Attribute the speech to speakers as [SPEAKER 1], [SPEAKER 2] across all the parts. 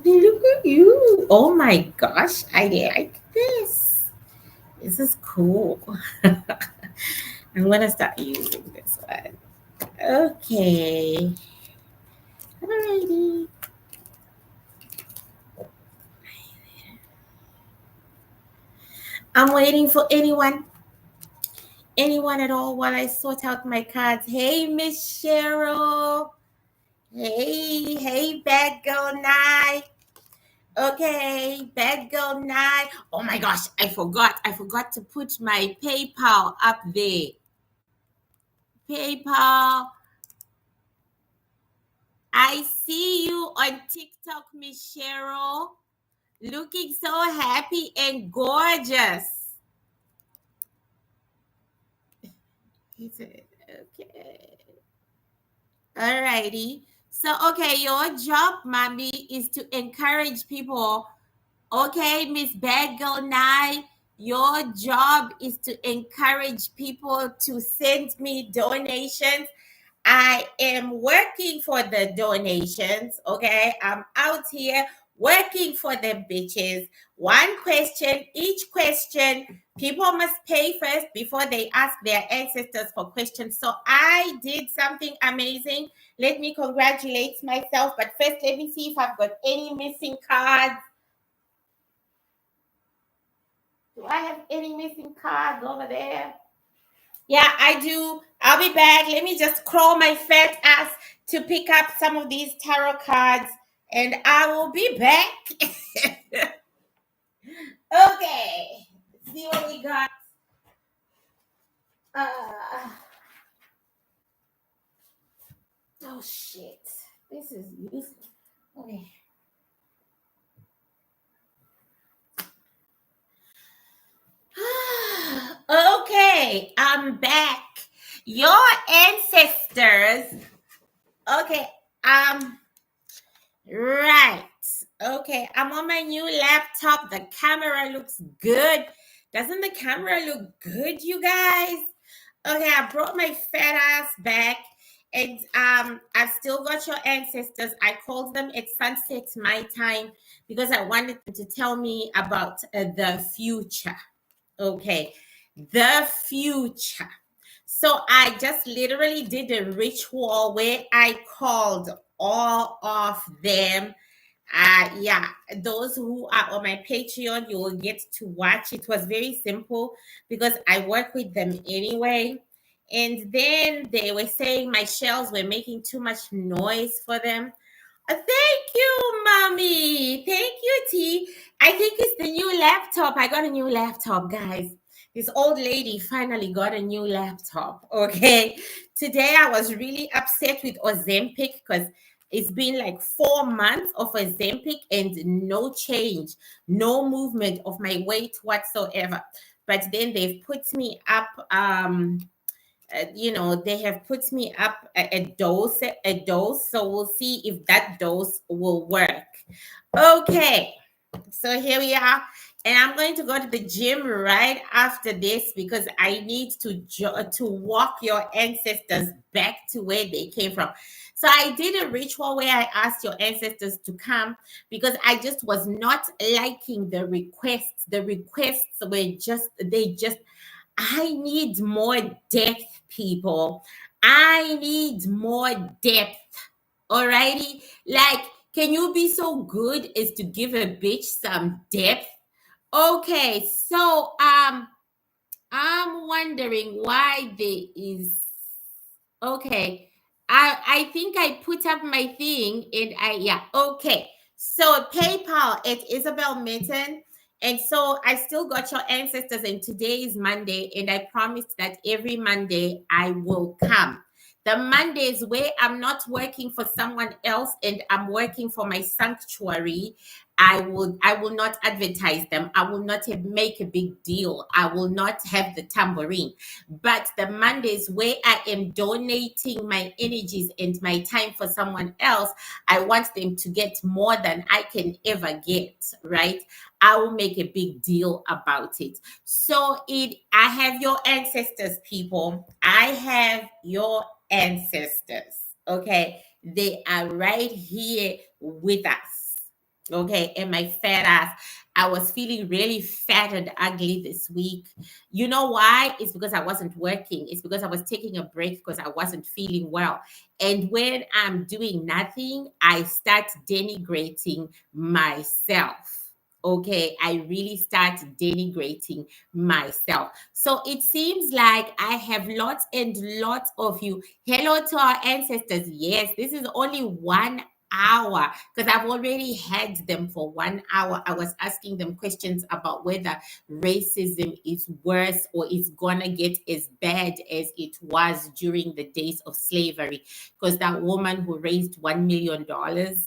[SPEAKER 1] Look at you. Oh my gosh, I like this. This is cool. I'm gonna start using this one. Okay. Alrighty. I'm waiting for anyone at all while I sort out my cards. Hey, Miss Cheryl. Hey, bad girl night. Okay, bad girl night. Oh my gosh, I forgot. I forgot to put my PayPal up there. PayPal. I see you on TikTok, Miss Cheryl. Looking so happy and gorgeous. He said, okay. Alrighty. So, okay, your job, mommy, is to encourage people. Okay, Miss Bad Girl Nine, your job is to encourage people to send me donations. I am working for the donations, okay? I'm out here working for the bitches. One question, each question, people must pay first before they ask their ancestors for questions. So I did something amazing. Let me congratulate myself. But first, let me see if I've got any missing cards. Do I have any missing cards over there? Yeah, I do. I'll be back. Let me just crawl my fat ass to pick up some of these tarot cards and I will be back. Okay. Let's see what we got. Uh, oh, shit. This is useless. Okay. Okay, I'm back. Your ancestors. Okay, right. Okay, I'm on my new laptop. The camera looks good. Doesn't the camera look good, you guys? Okay, I brought my fat ass back. And I've still got your ancestors. I called them at sunset my time because I wanted them to tell me about the future. Okay, the future. So I just literally did a ritual where I called all of them. Yeah, those who are on my Patreon, you will get to watch. It was very simple because I work with them anyway. And then they were saying my shells were making too much noise for them. Thank you, mommy. Thank you, T. I think it's the new laptop. I got a new laptop, guys. This old lady finally got a new laptop. Okay. Today I was really upset with Ozempic because it's been like 4 months of Ozempic and no change, no movement of my weight whatsoever. But then they've put me up they have put me up a dose, so we'll see if that dose will work. Okay, so here we are, and I'm going to go to the gym right after this because I need to walk your ancestors back to where they came from. So I did a ritual where I asked your ancestors to come because I just was not liking the requests. The requests were just I need more depth, people. I need more depth. Alrighty? Like, can you be so good as to give a bitch some depth? Okay, so I'm wondering why there is okay. I think I put up my thing and okay. So PayPal at Isabel Minton. And so I still got your ancestors, and today is Monday, and I promised that every Monday I will come. The Mondays where I'm not working for someone else and I'm working for my sanctuary, I will not advertise them. I will not make a big deal. I will not have the tambourine. But the Mondays where I am donating my energies and my time for someone else, I want them to get more than I can ever get, right? I will make a big deal about it. So I have your ancestors, people. I have your ancestors. Okay. They are right here with us. Okay, and my fat ass. I was feeling really fat and ugly this week. You know why? It's because I wasn't working. It's because I was taking a break because I wasn't feeling well. And when I'm doing nothing, I start denigrating myself. Okay, I really start denigrating myself. So it seems like I have lots and lots of you. Hello to our ancestors. Yes, this is only 1 hour because I've already had them for 1 hour. I was asking them questions about whether racism is worse or it's gonna get as bad as it was during the days of slavery. Because that woman who raised $1 million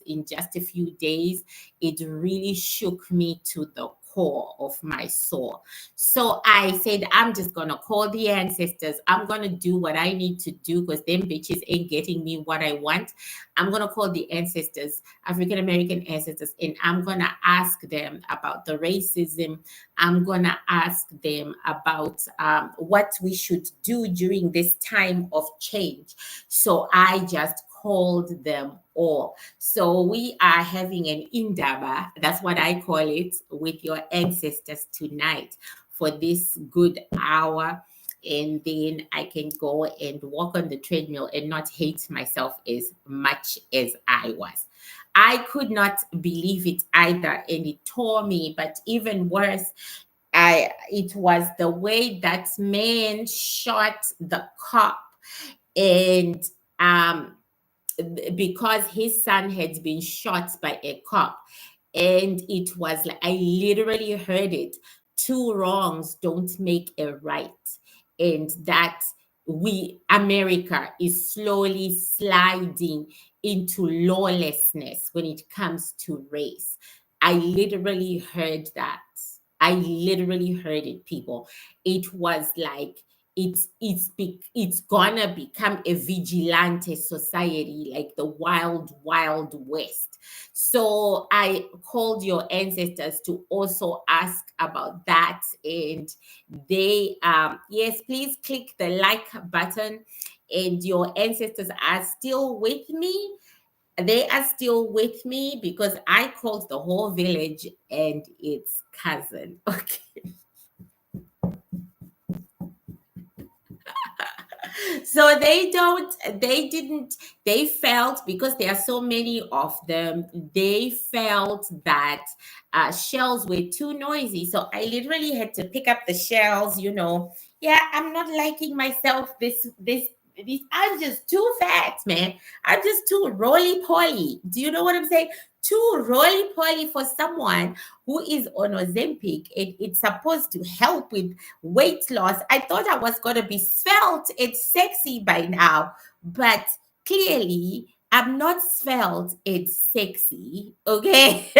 [SPEAKER 1] in just a few days, it really shook me to the core of my soul. So I said, I'm just gonna call the ancestors. I'm gonna do what I need to do because them bitches ain't getting me what I want. I'm going to call the ancestors, African American ancestors, and I'm going to ask them about the racism. I'm going to ask them about what we should do during this time of change. So I just called them all. So we are having an indaba, that's what I call it, with your ancestors tonight for this good hour, and then I can go and walk on the treadmill and not hate myself as much as I was. I could not believe it either, and it tore me. But even worse, it was the way that man shot the cop, and um, because his son had been shot by a cop, and it was like I literally heard it: two wrongs don't make a right, and that we America is slowly sliding into lawlessness when it comes to race. I literally heard that. I literally heard it, people. It was like it's gonna become a vigilante society, like the wild west. So I called your ancestors to also ask about that, and they yes, please click the like button. And your ancestors are still with me. They are still with me because I called the whole village and its cousin. Okay. So they felt, because there are so many of them, they felt that shells were too noisy. So I literally had to pick up the shells. Yeah, I'm not liking myself this. I'm just too fat, man. I'm just too roly poly. Do you know what I'm saying? Too roly poly for someone who is on Ozempic, and it's supposed to help with weight loss. I thought I was going to be svelte and sexy by now, but clearly I'm not svelte and sexy. Okay.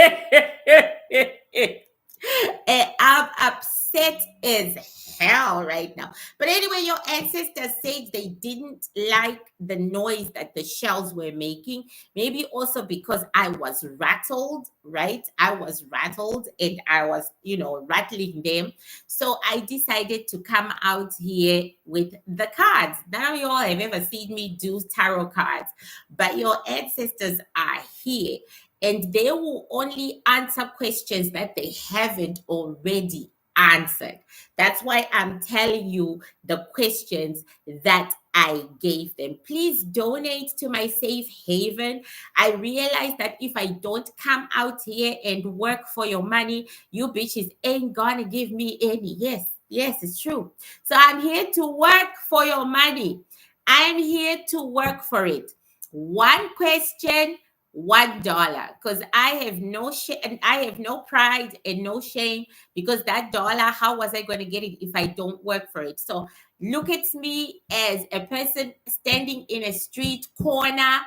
[SPEAKER 1] And I'm upset as hell right now. But anyway, your ancestors said they didn't like the noise that the shells were making. Maybe also because I was rattled, right? I was rattled and I was, rattling them. So I decided to come out here with the cards. None of y'all have ever seen me do tarot cards, but your ancestors are here, and they will only answer questions that they haven't already answered. That's why I'm telling you the questions that I gave them. Please donate to my safe haven. I realize that if I don't come out here and work for your money, you bitches ain't gonna give me any. Yes, it's true. So I'm here to work for your money. I'm here to work for it. One question, $1, because I have no and I have no pride and no shame, because that dollar, how was I going to get it if I don't work for it? So look at me as a person standing in a street corner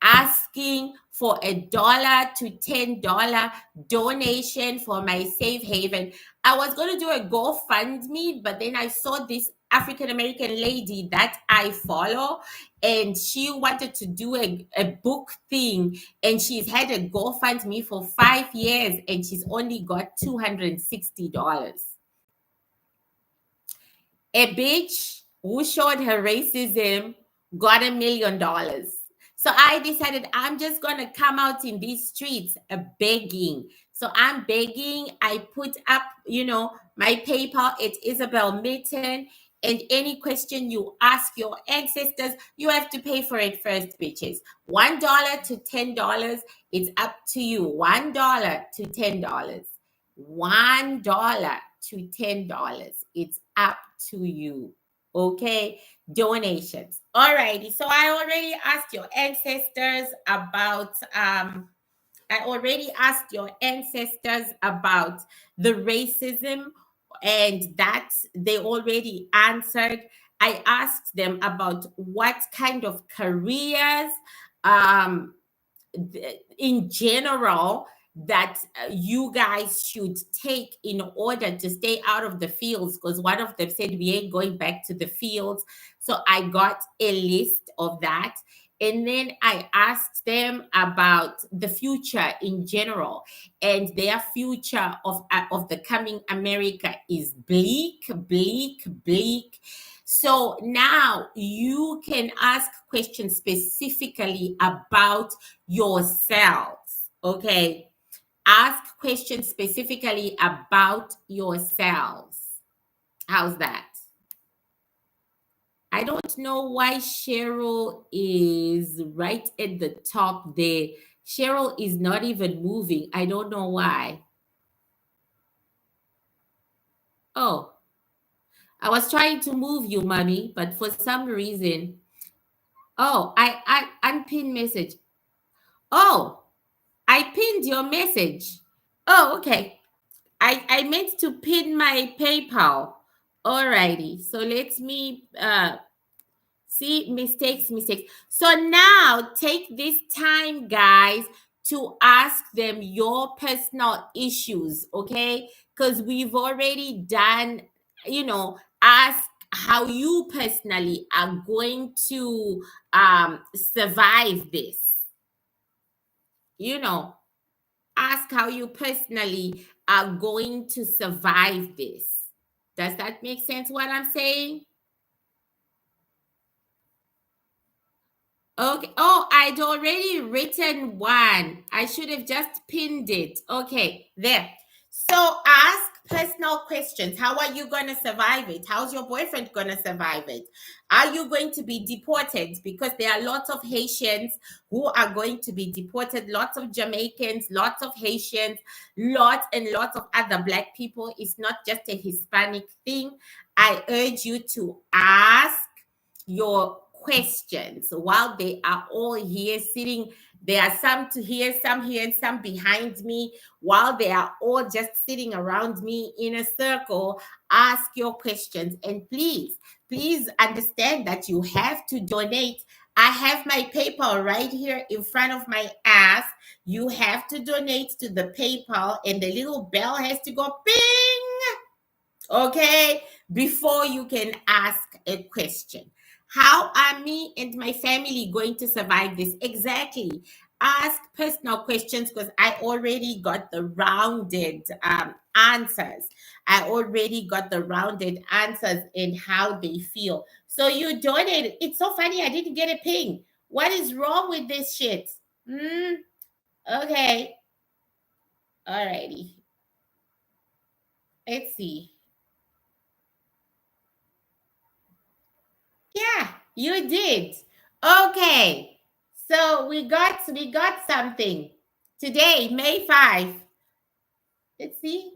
[SPEAKER 1] asking for $1 to $10 donation for my safe haven. I was going to do a GoFundMe, but then I saw this African American lady that I follow, and she wanted to do a book thing, and she's had a GoFundMe for 5 years, and she's only got $260. A bitch who showed her racism got $1 million. So I decided I'm just going to come out in these streets begging. So I'm begging. I put up, my PayPal. It's Isabel Mitten. And any question you ask your ancestors, you have to pay for it first, bitches. $1 to $10. It's up to you. $1 to $10. $1 to $10. It's up to you. Okay? Donations. Alrighty. So I already asked your ancestors about the racism, and that they already answered. I asked them about what kind of careers um in general that you guys should take in order to stay out of the fields, because one of them said we ain't going back to the fields. So I got a list of that, and then I asked them about the future in general, and their future of the coming America is bleak, bleak, bleak. So now you can ask questions specifically about yourselves. Okay. Ask questions specifically about yourselves. How's that? I don't know why Cheryl is right at the top there. Cheryl is not even moving. I don't know why. Oh, I was trying to move you, mommy, but for some reason. Oh, I unpin message. Oh, I pinned your message. Oh, okay. I meant to pin my PayPal. Alrighty. So let me see mistakes. So now take this time, guys, to ask them your personal issues, okay? Because we've already done, ask how you personally are going to survive this. You know, ask how you personally are going to survive this. Does that make sense what I'm saying? Okay. Oh, I'd already written one. I should have just pinned it. Okay, there. So ask personal questions. How are you going to survive it? How's your boyfriend going to survive it? Are you going to be deported? Because there are lots of Haitians who are going to be deported, lots of Jamaicans, lots of Haitians, lots and lots of other Black people. It's not just a Hispanic thing. I urge you to ask your questions while they are all here sitting. There are some to here, some here, and some behind me. While they are all just sitting around me in a circle, ask your questions. And please understand that you have to donate. I have my PayPal right here in front of my ass. You have to donate to the PayPal, and the little bell has to go ping, okay, before you can ask a question. How are me and my family going to survive this? Exactly. Ask personal questions, because I already got the rounded answers. I already got the rounded answers in how they feel. So you donated. It's so funny. I didn't get a ping. What is wrong with this shit? Okay. Alrighty. Let's see. Yeah, you did. Okay. So we got something. Today, May 5. Let's see.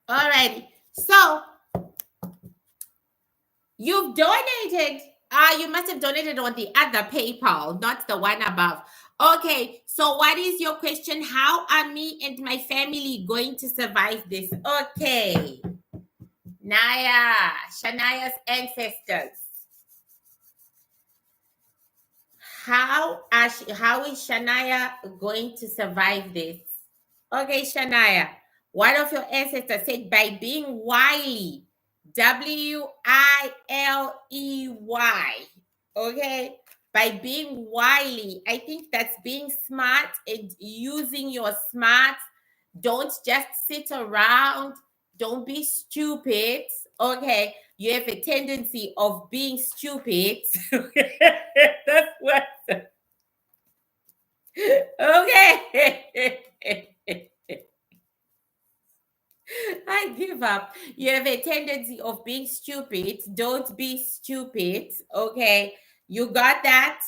[SPEAKER 1] All right. So you've donated. You must have donated on the other PayPal, not the one above. Okay. So what is your question? How are me and my family going to survive this? Okay. Shania's ancestors. How is Shania going to survive this? Okay, Shania, one of your ancestors said by being wily, Wiley. Okay, by being wily. I think that's being smart and using your smarts. Don't just sit around. Don't be stupid. Okay, you have a tendency of being stupid. That's what. Okay. I give up. You have a tendency of being stupid. Don't be stupid. Okay. You got that?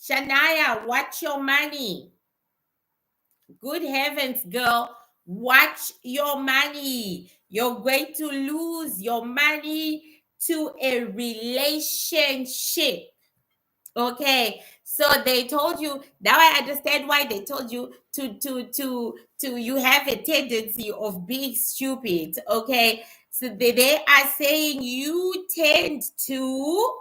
[SPEAKER 1] Shania, watch your money. Good heavens, girl. Watch your money. You're going to lose your money to a relationship. Okay, so they told you. Now I understand why they told you to you have a tendency of being stupid. Okay, so they are saying you tend to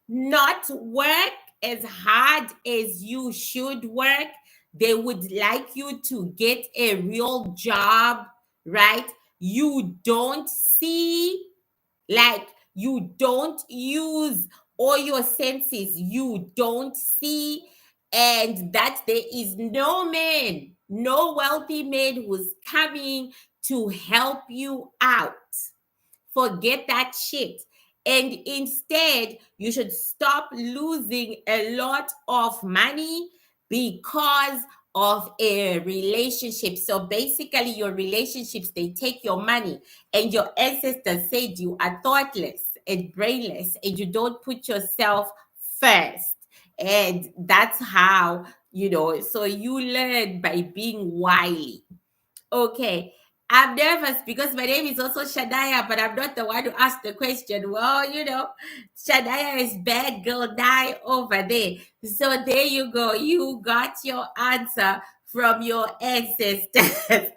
[SPEAKER 1] not work as hard as you should work. They would like you to get a real job, right? You don't see, like, you don't use all your senses, you don't see, and that there is no man, no wealthy man who's coming to help you out. Forget that shit. And instead, you should stop losing a lot of money because of a relationship. So basically, your relationships, they take your money, and your ancestors said you are thoughtless and brainless, and you don't put yourself first. And that's how, so you learn by being wily. Okay. I'm nervous because my name is also Shania, but I'm not the one who asked the question. Well, Shania is bad girl die over there. So there you go. You got your answer from your ancestors.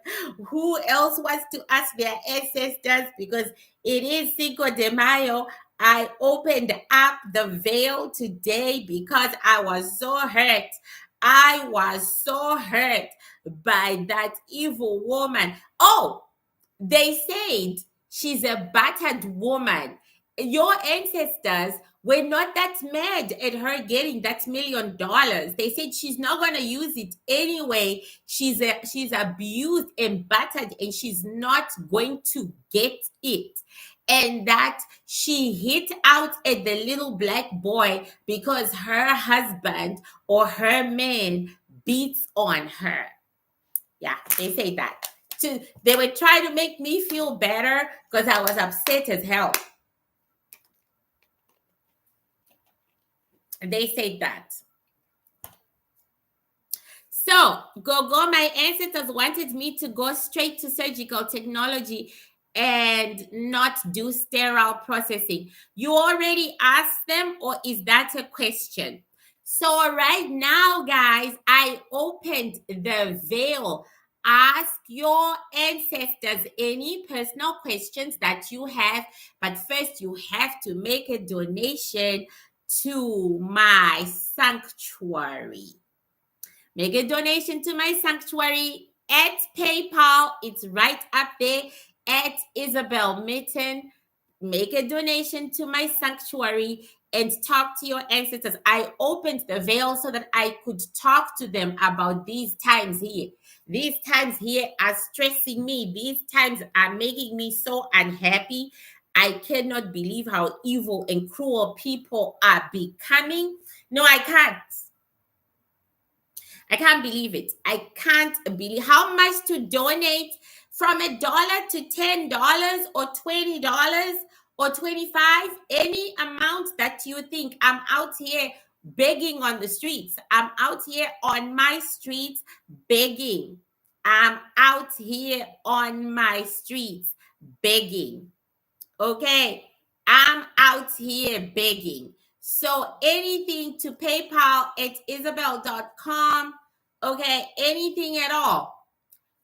[SPEAKER 1] Who else wants to ask their ancestors? Because it is Cinco de Mayo. I opened up the veil today because I was so hurt. I was so hurt by that evil woman. Oh, they said she's a battered woman. Your ancestors were not that mad at her getting that $1 million. They said she's not going to use it anyway. She's abused and battered, and she's not going to get it. And that she hit out at the little black boy because her husband or her man beats on her. Yeah, they say that. They were trying to make me feel better because I was upset as hell. They say that. So, my ancestors wanted me to go straight to surgical technology and not do sterile processing. You already asked them, or is that a question? So right now, guys, I opened the veil. Ask your ancestors any personal questions that you have, but first you have to make a donation to my sanctuary. Make a donation to my sanctuary at PayPal. It's right up there at Isabel Mitten. Make a donation to my sanctuary and talk to your ancestors. I opened the veil so that I could talk to them about these times here. These times here are stressing me. These times are making me so unhappy. I cannot believe how evil and cruel people are becoming. No, I can't. I can't believe it. I can't believe how much to donate, from $1 to $10 or $20 or 25, any amount that you think. I'm out here begging on the streets. I'm out here on my streets begging. I'm out here on my streets begging. Okay, I'm out here begging. So anything to PayPal at Isabel.com. Okay, anything at all.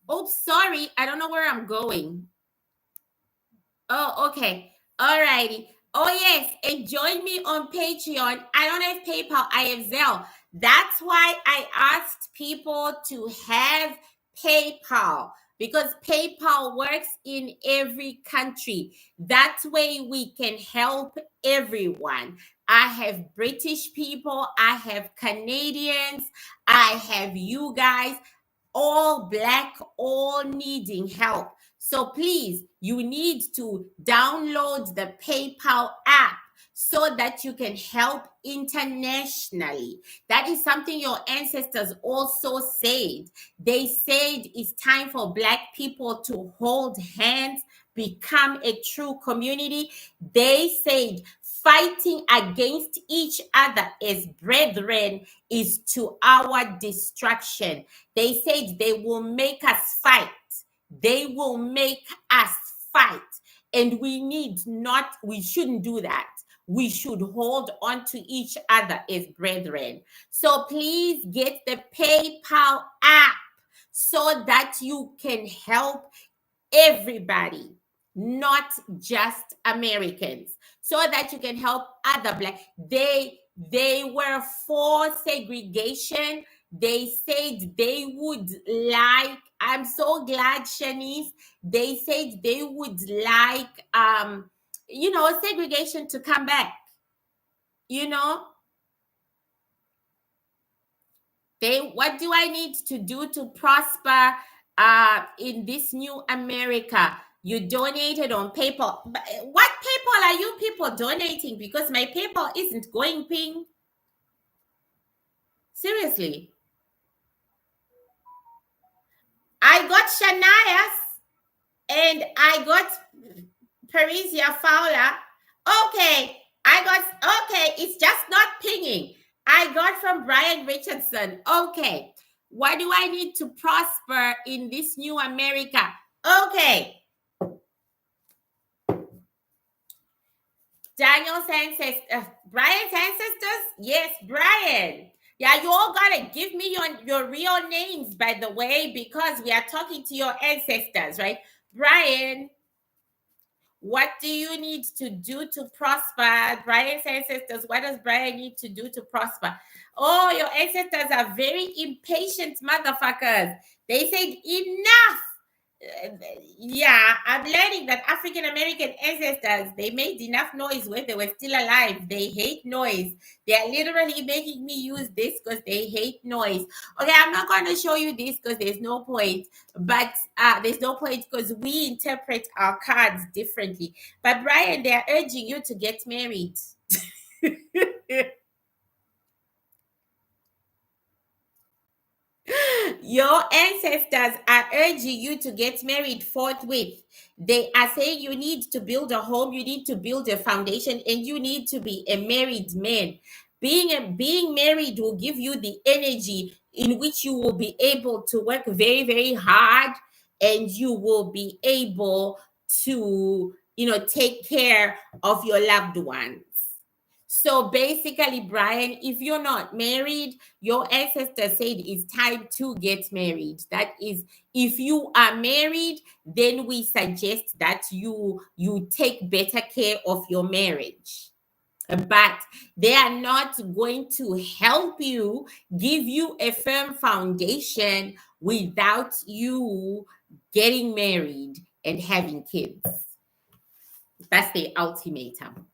[SPEAKER 1] Oops, sorry, I don't know where I'm going. Oh, okay. All righty. Oh, yes. And join me on Patreon. I don't have PayPal. I have Zelle. That's why I asked people to have PayPal, because PayPal works in every country. That way we can help everyone. I have British people. I have Canadians. I have you guys, all Black, all needing help. So please, you need to download the PayPal app so that you can help internationally. That is something your ancestors also said. They said it's time for Black people to hold hands, become a true community. They said fighting against each other as brethren is to our destruction. They said they will make us fight. They will make us fight. And we shouldn't do that. We should hold on to each other as brethren. So please get the PayPal app so that you can help everybody, not just Americans, so that you can help other Black. They were for segregation. They said they would like, I'm so glad, Shanice, they said they would like segregation to come back. You know, what do I need to do to prosper in this new America? You donated on PayPal. But what PayPal are you people donating? Because my PayPal isn't going ping. Seriously. I got Shania's and I got Parisia Fowler. Okay. It's just not pinging. I got from Brian Richardson. Okay. What do I need to prosper in this new America? Okay. Daniel's ancestors, Brian's ancestors? Yes, Brian. Yeah, you all gotta give me your real names, by the way, because we are talking to your ancestors, right? Brian, what do you need to do to prosper? Brian's ancestors, what does Brian need to do to prosper? Oh, your ancestors are very impatient motherfuckers. They said, enough. Yeah, I'm learning that African American ancestors, they made enough noise when they were still alive. They hate noise. They are literally making me use this because they hate noise. Okay, I'm not going to show you this because there's no point. But there's no point because we interpret our cards differently. But Brian, they are urging you to get married. Your ancestors are urging you to get married forthwith. They are saying you need to build a home, you need to build a foundation, and you need to be a married man. Being married will give you the energy in which you will be able to work very, very hard, and you will be able to, take care of your loved ones. So basically, Brian, if you're not married, your ancestor said it's time to get married. That is, if you are married, then we suggest that you take better care of your marriage. But they are not going to help you, give you a firm foundation without you getting married and having kids. That's the ultimatum.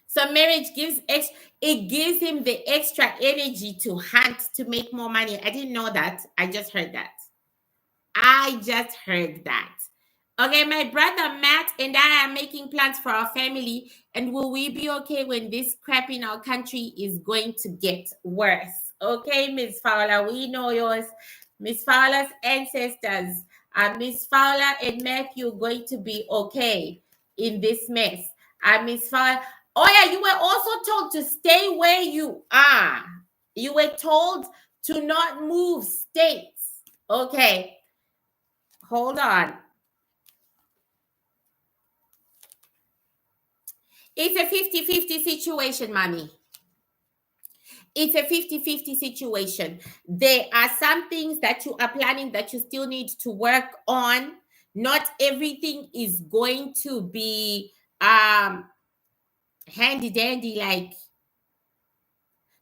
[SPEAKER 1] So marriage gives him the extra energy to hunt to make more money. I didn't know that. I just heard that. Okay, my brother Matt and I are making plans for our family. And will we be okay when this crap in our country is going to get worse? Okay, Miss Fowler, we know yours. Miss Fowler's ancestors, Miss Fowler and Matthew, going to be okay in this mess. Miss Fowler, oh yeah, you were also told to stay where you are. You were told to not move states. Okay, hold on. It's a 50-50 situation, mommy. It's a 50-50 situation. There are some things that you are planning that you still need to work on. Not everything is going to be handy dandy, like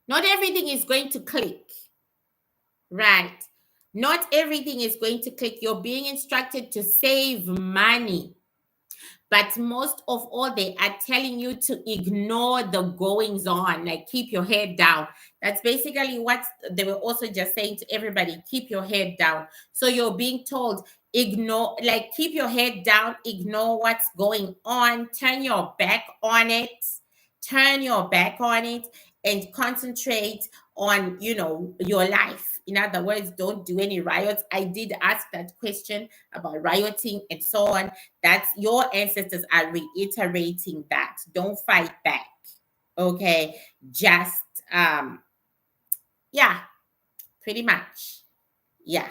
[SPEAKER 1] not everything is going to click. Right. Not everything is going to click. You're being instructed to save money. But most of all, they are telling you to ignore the goings on, like keep your head down. That's basically what they were also just saying to everybody, keep your head down. So you're being told, ignore, like keep your head down, ignore what's going on, turn your back on it, turn your back on it, and concentrate on, your life. In other words, don't do any riots. I did ask that question about rioting and so on. That's your ancestors are reiterating that. Don't fight back. Okay. Just yeah, pretty much. Yeah.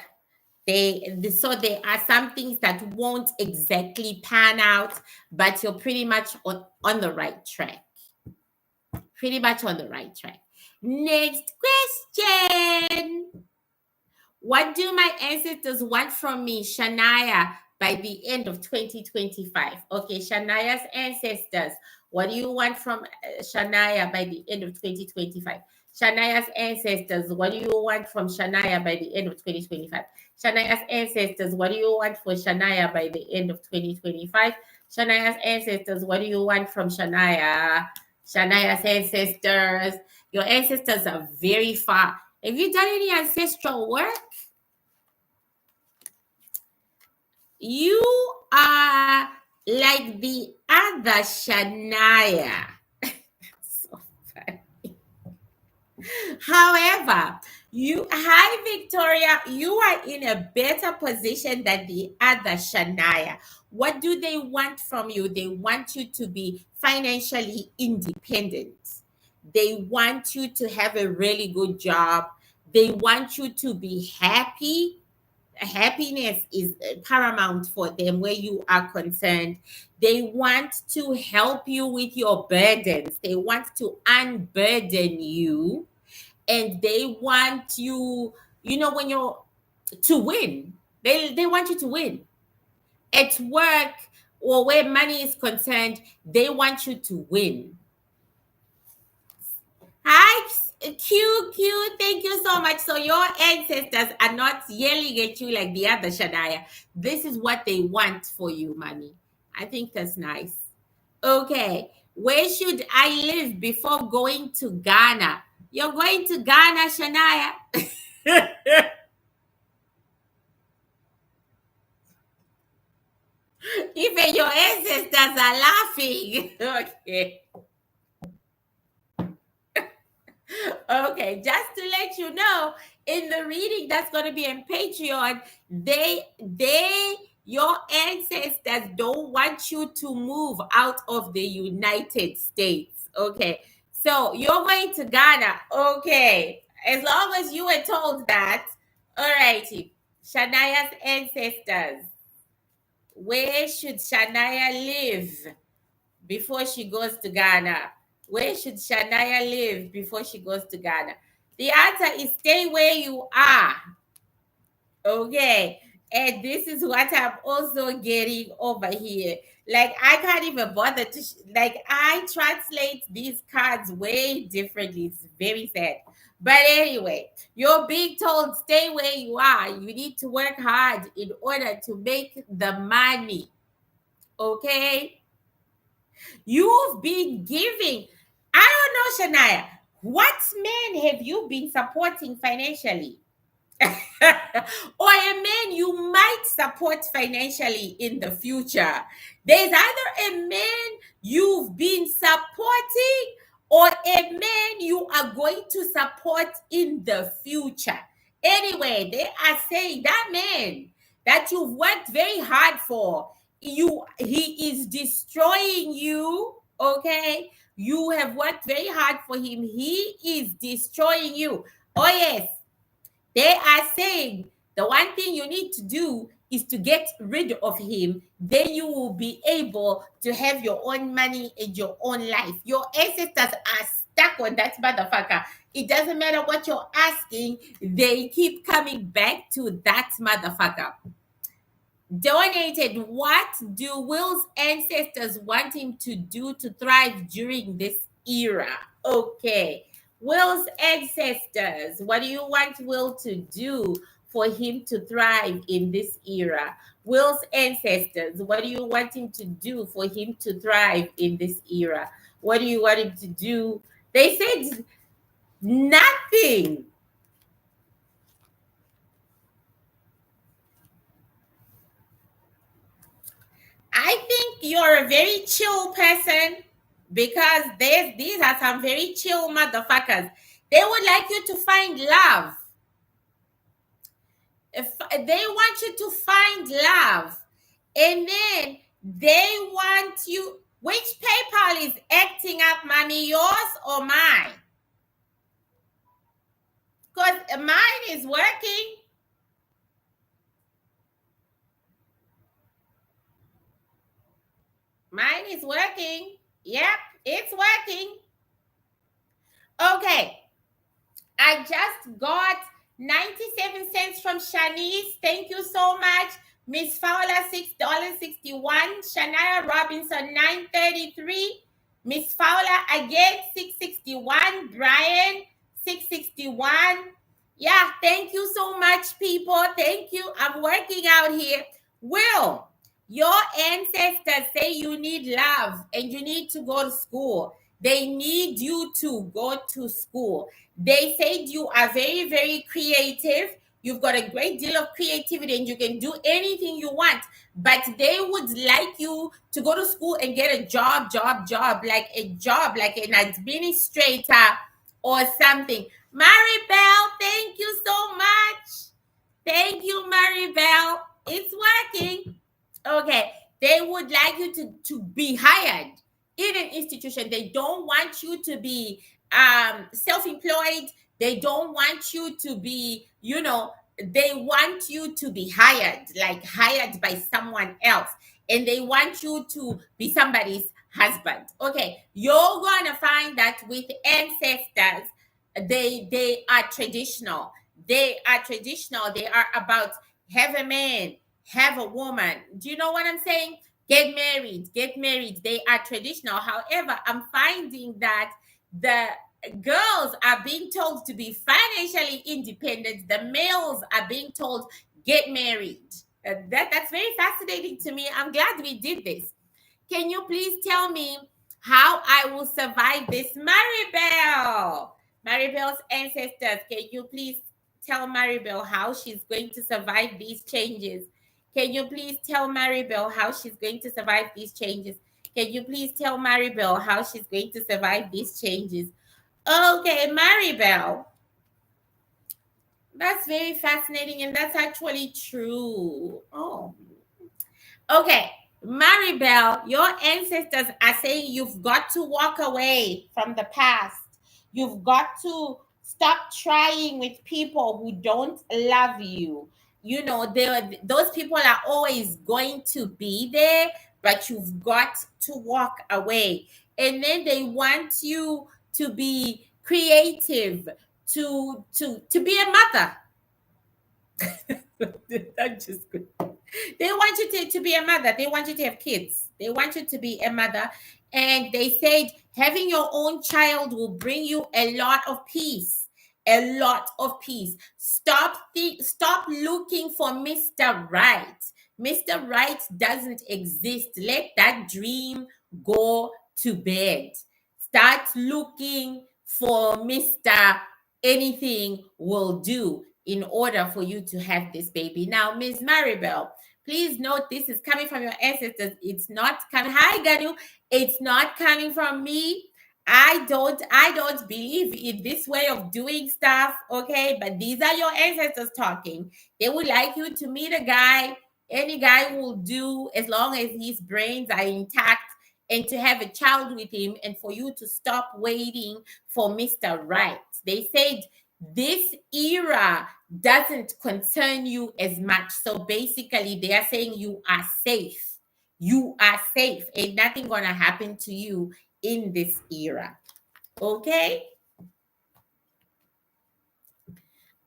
[SPEAKER 1] So there are some things that won't exactly pan out, but you're pretty much on the right track. Pretty much on the right track. Next question. What do my ancestors want from me, Shania, by the end of 2025? Okay, Shania's ancestors. What do you want from Shania by the end of 2025? Shania's ancestors. What do you want from Shania by the end of 2025? Shania's ancestors. What do you want for Shania by the end of 2025? Shania's ancestors. What do you want from Shania? Shania's ancestors. Your ancestors are very far. Have you done any ancestral work? You are like the other Shania. So funny. However, hi Victoria, you are in a better position than the other Shania. What do they want from you? They want you to be financially independent. They want you to have a really good job. They want you to be happy. Happiness is paramount for them where you are concerned. They want to help you with your burdens. They want to unburden you, and they want you, when you're to win. They want you to win at work or where money is concerned. They want you to win. Hi, Q. Thank you so much. So your ancestors are not yelling at you like the other Shania. This is what they want for you, mommy. I think that's nice. Okay. Where should I live before going to Ghana? You're going to Ghana, Shania. Even your ancestors are laughing. Okay. Okay, just to let you know, in the reading that's going to be in Patreon, your ancestors don't want you to move out of the United States. Okay, so you're going to Ghana. Okay, as long as you were told that. All righty, Shania's ancestors. Where should Shania live before she goes to Ghana? Where should Shania live before she goes to Ghana? The answer is stay where you are. Okay. And this is what I'm also getting over here. Like, I can't even bother to, I translate these cards way differently. It's very sad. But anyway, you're being told stay where you are. You need to work hard in order to make the money. Okay? You've been giving. I don't know, Shania. What man have you been supporting financially? Or a man you might support financially in the future. There's either a man you've been supporting or a man you are going to support in the future. Anyway, they are saying that man that you've worked very hard for, he is destroying you. Okay, you have worked very hard for him, he is destroying you. Oh yes, they are saying the one thing you need to do is to get rid of him. Then you will be able to have your own money and your own life. Your ancestors are stuck on that motherfucker. It doesn't matter what you're asking, they keep coming back to that motherfucker. Donated. What do Will's ancestors want him to do to thrive during this era? Okay. Will's ancestors, what do you want Will to do for him to thrive in this era? Will's ancestors, what do you want him to do for him to thrive in this era? What do you want him to do? They said nothing. you're a very chill person, because these are some very chill motherfuckers. They would like you to find love. If they want you to find love, and then they want you. Which PayPal is acting up, mommy? Yours or mine? Because mine is working. Mine is working. Yep, it's working. Okay. I just got 97 cents from Shanice. Thank you so much. Miss Fowler, $6.61. Shania Robinson, $9.33. Miss Fowler again, $6.61. Brian, $6.61. Yeah, thank you so much, people. Thank you. I'm working out here. Will, your ancestors say you need love and you need to go to school. They need you to go to school. They said you are very, very creative. You've got a great deal of creativity and you can do anything you want. But they would like you to go to school and get a job, like an administrator or something. Maribel, thank you so much. Thank you, Maribel. It's working. Okay. They would like you to be hired in an institution. They don't want you to be self-employed. They don't want you to be, they want you to be hired, like hired by someone else. And they want you to be somebody's husband. Okay. You're gonna find that with ancestors, they are traditional. They are traditional. They are about have a man, have a woman. Do you know what I'm saying? Get married, get married. They are traditional. However, I'm finding that the girls are being told to be financially independent. The males are being told get married. That's very fascinating to me. I'm glad we did this. Can you please tell me how I will survive this? Maribel's ancestors, can you please tell Maribel how she's going to survive these changes? Can you please tell Maribel how she's going to survive these changes? Can you please tell Maribel how she's going to survive these changes? Okay, Maribel. That's very fascinating, and that's actually true. Oh, okay. Maribel, your ancestors are saying you've got to walk away from the past. You've got to stop trying with people who don't love you. Those people are always going to be there, but you've got to walk away. And then they want you to be creative, to be a mother. I'm just good. They want you to be a mother. They want you to have kids. They want you to be a mother. And they said having your own child will bring you a lot of peace. A lot of peace. Stop looking for Mr. Right. Mr. Right doesn't exist. Let that dream go to bed. Start looking for Mr. Anything will do in order for you to have this baby. Now, Miss Maribel, please note this is coming from your ancestors. It's not coming. Hi, Ganu. It's not coming from me. I don't believe in this way of doing stuff. Okay, but these are your ancestors talking. They would like you to meet a guy. Any guy will do as long as his brains are intact, and to have a child with him, and for you to stop waiting for Mr. Right. They said this era doesn't concern you as much. So basically, they are saying you are safe. You are safe. Ain't nothing gonna happen to you in this era. Okay?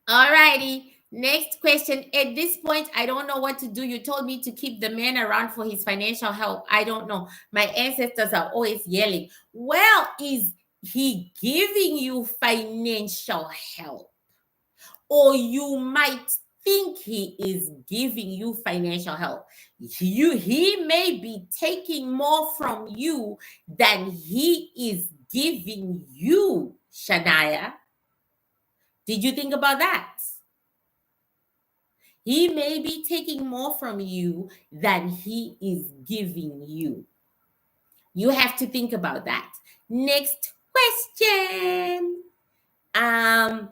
[SPEAKER 1] All righty. Next question. At this point, I don't know what to do. You told me to keep the man around for his financial help. I don't know. My ancestors are always yelling. Well, is he giving you financial help? Or you might think he is giving you financial help. He may be taking more from you than he is giving you, Shania. Did you think about that? He may be taking more from you than he is giving you. You have to think about that. Next question. Um,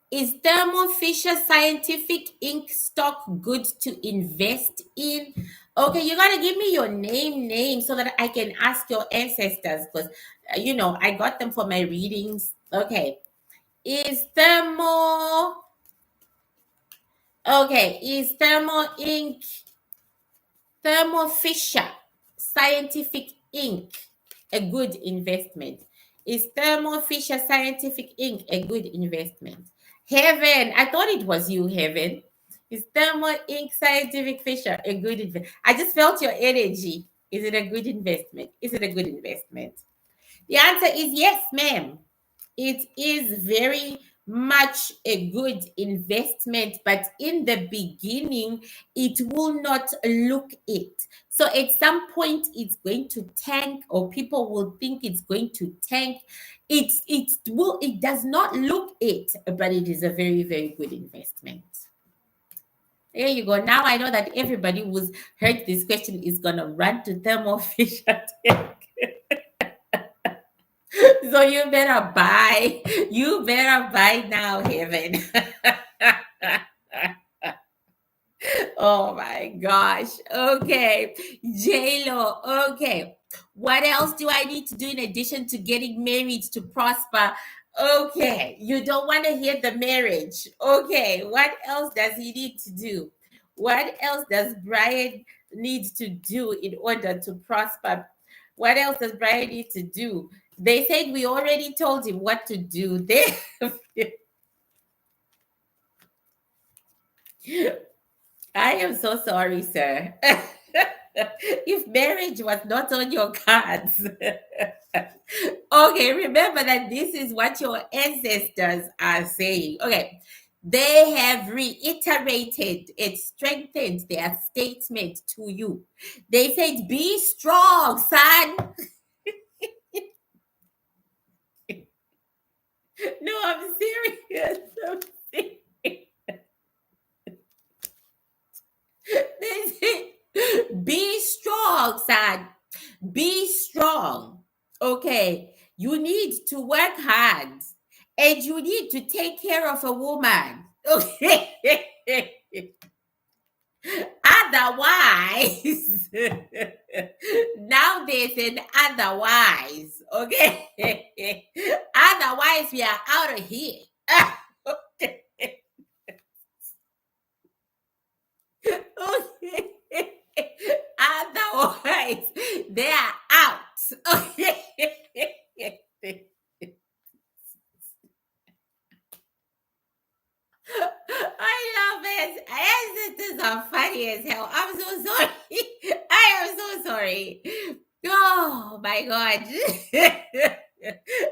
[SPEAKER 1] is Thermo Fisher Scientific Inc. stock good to invest in? Okay, you gotta give me your name, so that I can ask your ancestors, because I got them for my readings. Okay, is Thermo is Thermo Inc. Thermo Fisher Scientific Inc. a good investment? Is Thermo Fisher Scientific Inc. a good investment? Heaven, I thought it was you, Heaven. Is Thermo Inc. Scientific Fisher a good investment? I just felt your energy. Is it a good investment? Is it a good investment? The answer is yes, ma'am. It is very much a good investment, but in the beginning, it will not look it. So at some point, it's going to tank, or people will think it's going to tank. It does not look it, but it is a very, very good investment. There you go. Now I know that everybody who's heard this question is gonna run to Thermo Fisher. So you better buy. You better buy now, Heaven. Oh my gosh. Okay. JLo. Okay. What else do I need to do in addition to getting married to prosper? Okay. You don't want to hear the marriage. Okay. What else does he need to do? What else does Brian need to do in order to prosper? What else does Brian need to do? They said we already told him what to do. I am so sorry, sir. If marriage was not on your cards. Okay, remember that this is what your ancestors are saying. Okay, they have reiterated, it strengthened their statement to you. They said, be strong, son. No, I'm serious. I'm serious. They said, be strong, son. Be strong. Okay. You need to work hard, and you need to take care of a woman. Okay. Otherwise, now there's an otherwise. Okay. Otherwise, we are out of here. Okay. Okay. Otherwise, they are out. Okay. I love it. Ancestors are funny as hell. I'm so sorry. I am so sorry. Oh my god.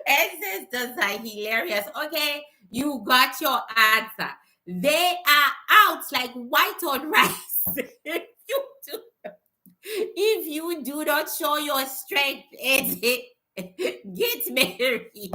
[SPEAKER 1] Ancestors are hilarious. Okay, you got your answer. They are out like white on rice. If you do not show your strength, get married.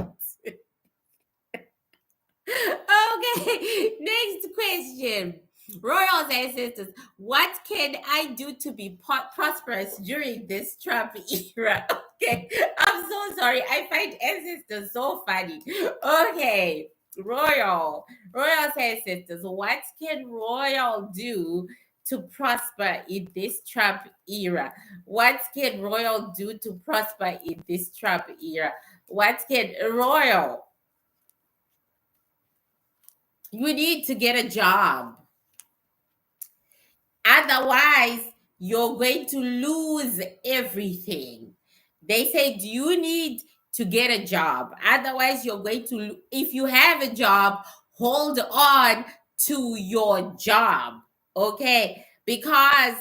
[SPEAKER 1] Okay, next question. Royals and sisters, what can I do to be prosperous during this Trump era? Okay, I'm so sorry. I find ancestors so funny. Okay, Royals and sisters, what can Royal do to prosper in this Trump era? What can Royal do to prosper in this Trump era? What can Royal? You need to get a job. Otherwise, you're going to lose everything. They said you need to get a job. Otherwise, you're going to, if you have a job, hold on to your job. Okay? Because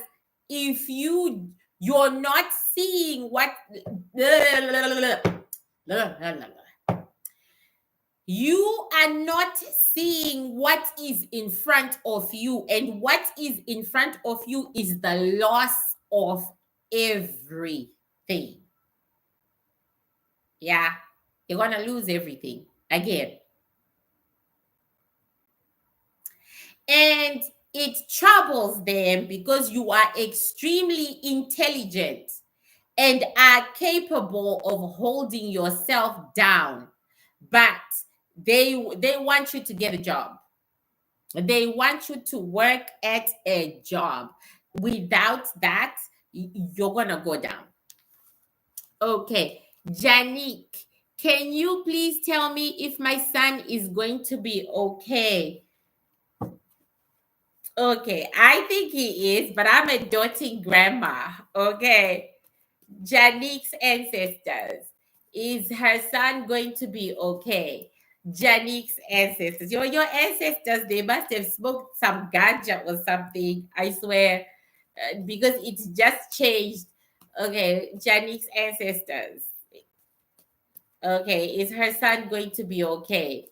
[SPEAKER 1] if you're not seeing what you are not seeing what is in front of you, and what is in front of you is the loss of everything. Yeah, you're gonna lose everything again. And it troubles them because you are extremely intelligent. and are capable of holding yourself down, but they want you to get a job. They want you to work at a job. Without that, you're gonna go down. Okay, Janique, can you please tell me if my son is going to be okay? Okay, I think he is, but I'm a doting grandma. Okay, Janique's ancestors. Is her son going to be okay? Janique's ancestors. Your ancestors, they must have smoked some ganja or something. I swear, because it's just changed. Okay, Janique's ancestors. Okay, is her son going to be okay?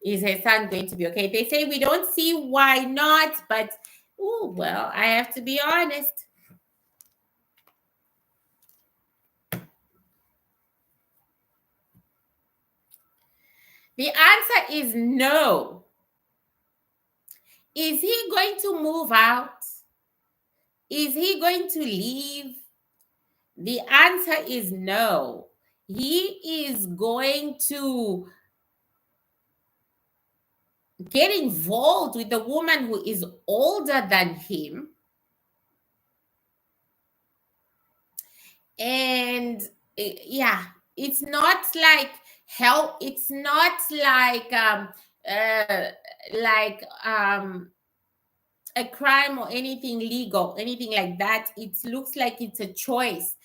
[SPEAKER 1] Is her son going to be okay? They say we don't see why not, but oh well, I have to be honest. The answer is no. Is he going to move out? Is he going to leave? The answer is no. He is going to get involved with a woman who is older than him. And yeah, it's not like hell, it's not uh like a crime or anything legal, anything like that. It looks like it's a choice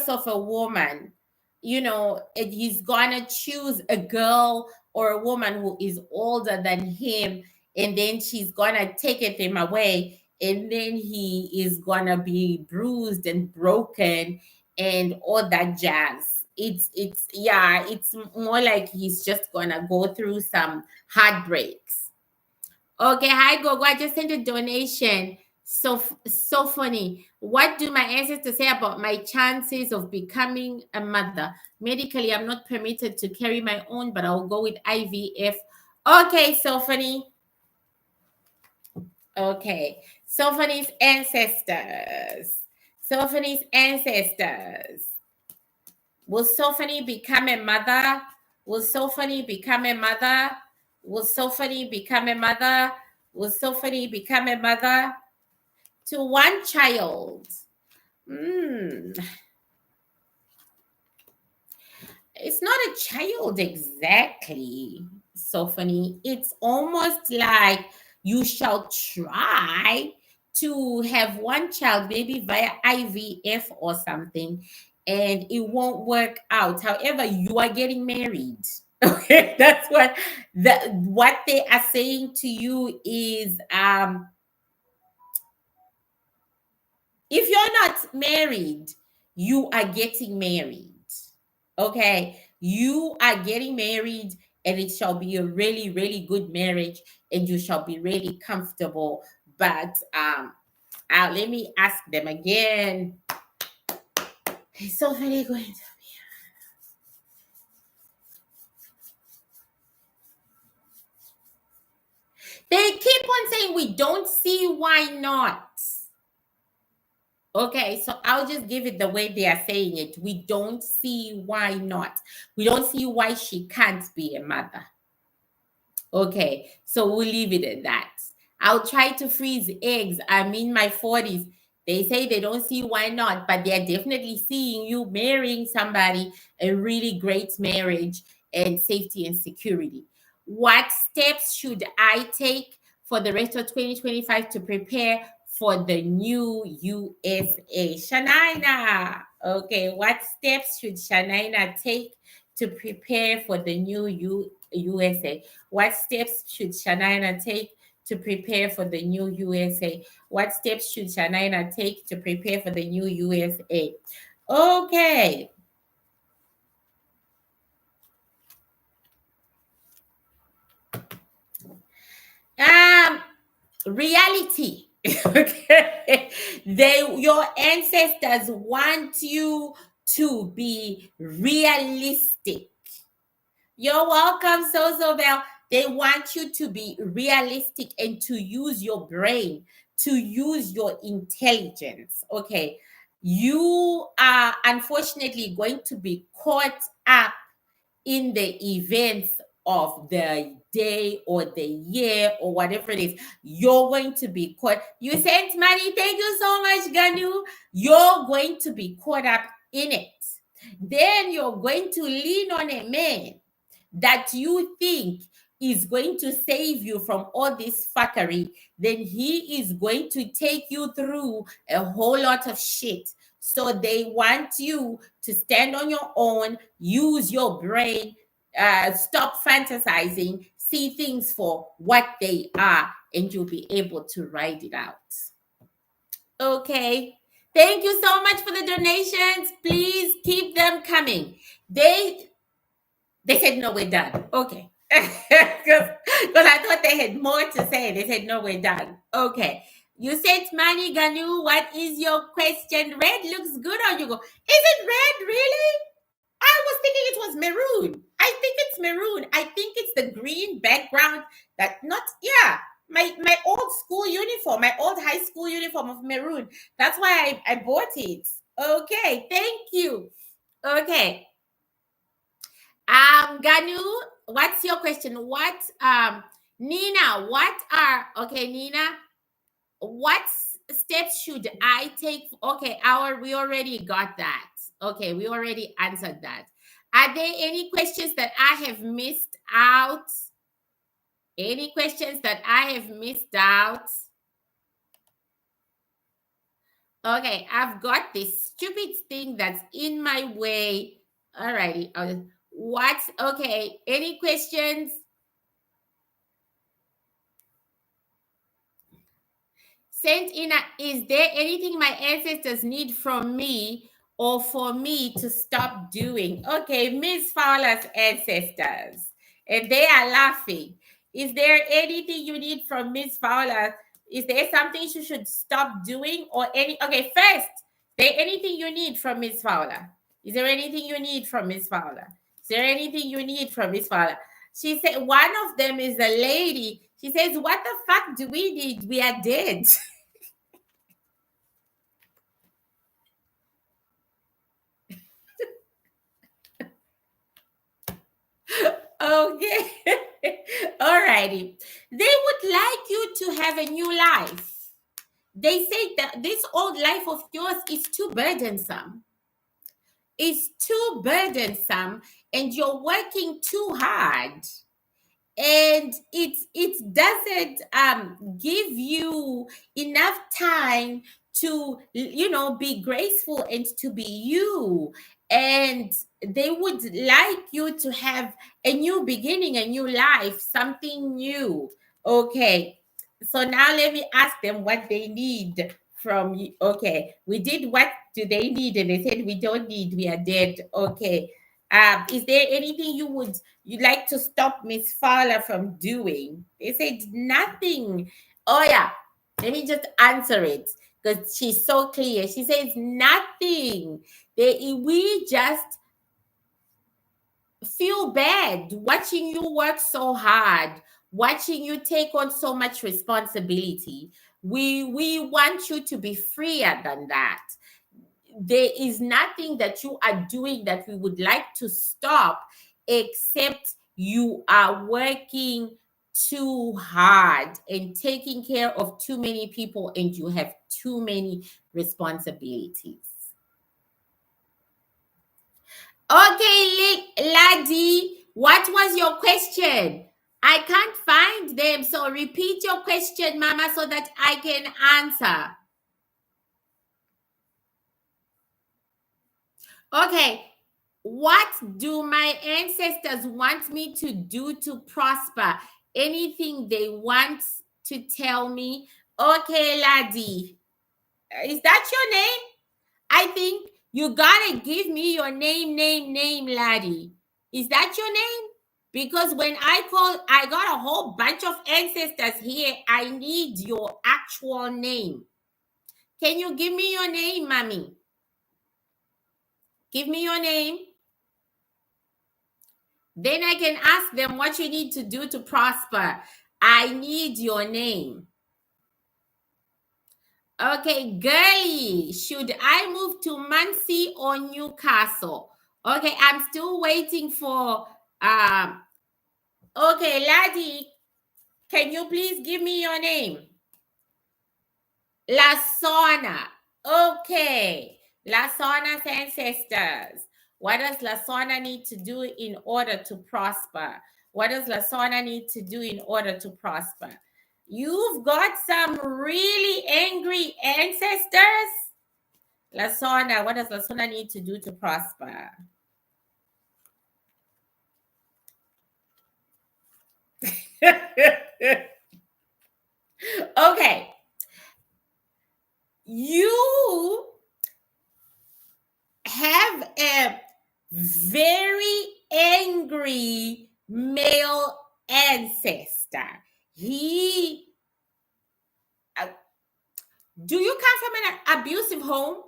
[SPEAKER 1] of a woman. He's gonna choose a girl or a woman who is older than him, and then she's gonna take it him away, and then he is gonna be bruised and broken and all that jazz. It's yeah, it's more like he's just gonna go through some heartbreaks. Okay, hi Gogo. I just sent a donation. So funny. What do my ancestors say about my chances of becoming a mother? Medically, I'm not permitted to carry my own, but I'll go with IVF. Okay, so funny. Okay, Sophonie's ancestors. Sophonie's ancestors. Will Sophony become a mother? Will Sophony become a mother? Will Sophony become a mother? Will Sophony become a mother to one child? Hmm. It's not a child exactly, Sophony. It's almost like you shall try to have one child, maybe via IVF or something, and it won't work out. However, you are getting married. Okay, that's what they are saying to you is if you're not married, you are getting married. Okay, you are getting married, and it shall be a really, really good marriage, and you shall be really comfortable. But let me ask them again. It's so very good. They keep on saying we don't see why not. Okay, so I'll just give it the way they are saying it. We don't see why not. We don't see why she can't be a mother. Okay, so we'll leave it at that. I'll try to freeze eggs. I'm in my 40s. They say they don't see why not, but they're definitely seeing you marrying somebody, a really great marriage and safety and security. What steps should I take for the rest of 2025 to prepare for the new USA? Shanaina. Okay, what steps should Shanaina take to prepare for the new USA? What steps should Shanaina take to prepare for the new USA? What steps should Shanaina take to prepare for the new USA? Okay. Um, reality. Okay. Your ancestors want you to be realistic. You're welcome, Bell. They want you to be realistic and to use your brain, to use your intelligence. Okay. you are unfortunately going to be caught up in the events of the day or the year or whatever it is. You're going to be caught. You sent money. Thank you so much, Ganu. You're going to be caught up in it. Then you're going to lean on a man that you think is going to save you from all this fuckery. Then he is going to take you through a whole lot of shit. So they want you to stand on your own, use your brain, stop fantasizing, see things for what they are, and you'll be able to ride it out. Okay. Thank you so much for the donations. Please keep them coming. They said no, we're done. Okay. Because I thought they had more to say. They said no, we're done. Okay. You said Mani Ganu, what is your question? Red looks good on you. Go. Is it red really? I was thinking it was maroon. I think it's maroon. I think it's the green background that not yeah. My old school uniform, my old high school uniform of maroon. That's why I bought it. Okay, thank you. Okay. Ganu, what's your question? What Nina, what are okay, Nina, what steps should I take? Okay, we already got that. Okay, we already answered that. Are there any questions that I have missed out? Any questions that I have missed out? Okay, I've got this stupid thing that's in my way. Alrighty. What's okay? Any questions? Saint Ina, is there anything my ancestors need from me or for me to stop doing? Okay, Miss Fowler's ancestors, and they are laughing. Is there anything you need from Miss Fowler? Is there something she should stop doing or any? Okay, first, is there anything you need from Miss Fowler? Is there anything you need from Miss Fowler? Is there anything you need from Miss Fowler? She said one of them is a lady. She says, "What the fuck do we need? We are dead." Okay. All righty. They would like you to have a new life. They say that this old life of yours is too burdensome. It's too burdensome, and you're working too hard. And it doesn't give you enough time to be graceful and to be you, and they would like you to have a new beginning, a new life, something new. Okay, so now let me ask them what they need from you. Okay, we did what do they need, and they said we don't need, we are dead. Okay, is there anything you'd like to stop Miss Fowler from doing? They said nothing. Oh yeah, let me just answer it because she's so clear. She says nothing. We just feel bad watching you work so hard, watching you take on so much responsibility. We want you to be freer than that. There is nothing that you are doing that we would like to stop, except you are working too hard and taking care of too many people, and you have too many responsibilities. Okay, Laddie, what was your question? I can't find them, so repeat your question, Mama, so that I can answer. Okay, what do my ancestors want me to do to prosper? Anything they want to tell me? Okay, Laddie. Is that your name? I think you gotta give me your name, Laddie. Is that your name? Because when I got a whole bunch of ancestors here. I need your actual name. Can you give me your name, Mommy? Give me your name. Then I can ask them what you need to do to prosper. I need your name. Okay, girly, should I move to Muncie or Newcastle? Okay, I'm still waiting for okay, laddie, can you please give me your name? Lasona. Okay. Lasona's ancestors. What does Lasona need to do in order to prosper? What does Lasona need to do in order to prosper? You've got some really angry ancestors. Lasona, what does Lasona need to do to prosper? Okay. You have a very angry male ancestor. He, uh, do you come from an abusive home?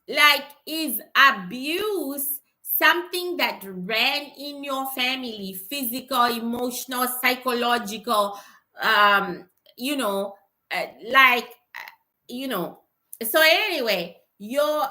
[SPEAKER 1] Like, is abuse something that ran in your family? Physical, emotional, psychological, um, you know, like, you know. So anyway, your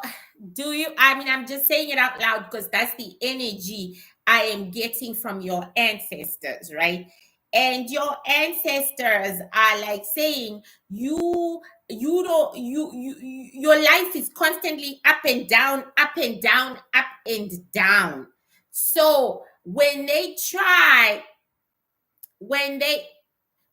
[SPEAKER 1] do you? I mean, I'm just saying it out loud because that's the energy I am getting from your ancestors, right? And your ancestors are like saying you don't your life is constantly up and down, up and down, up and down. So when they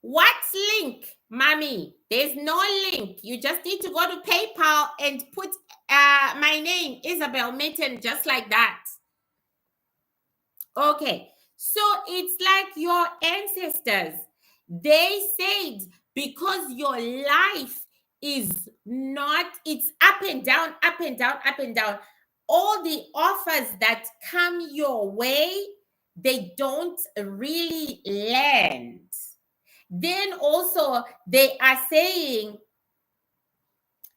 [SPEAKER 1] what's link, mommy? There's no link. You just need to go to PayPal and put my name, Isabel Mitten, just like that. Okay. So it's like your ancestors. They said because your life is not, it's up and down, up and down, up and down. All the offers that come your way, they don't really land. Then also they are saying,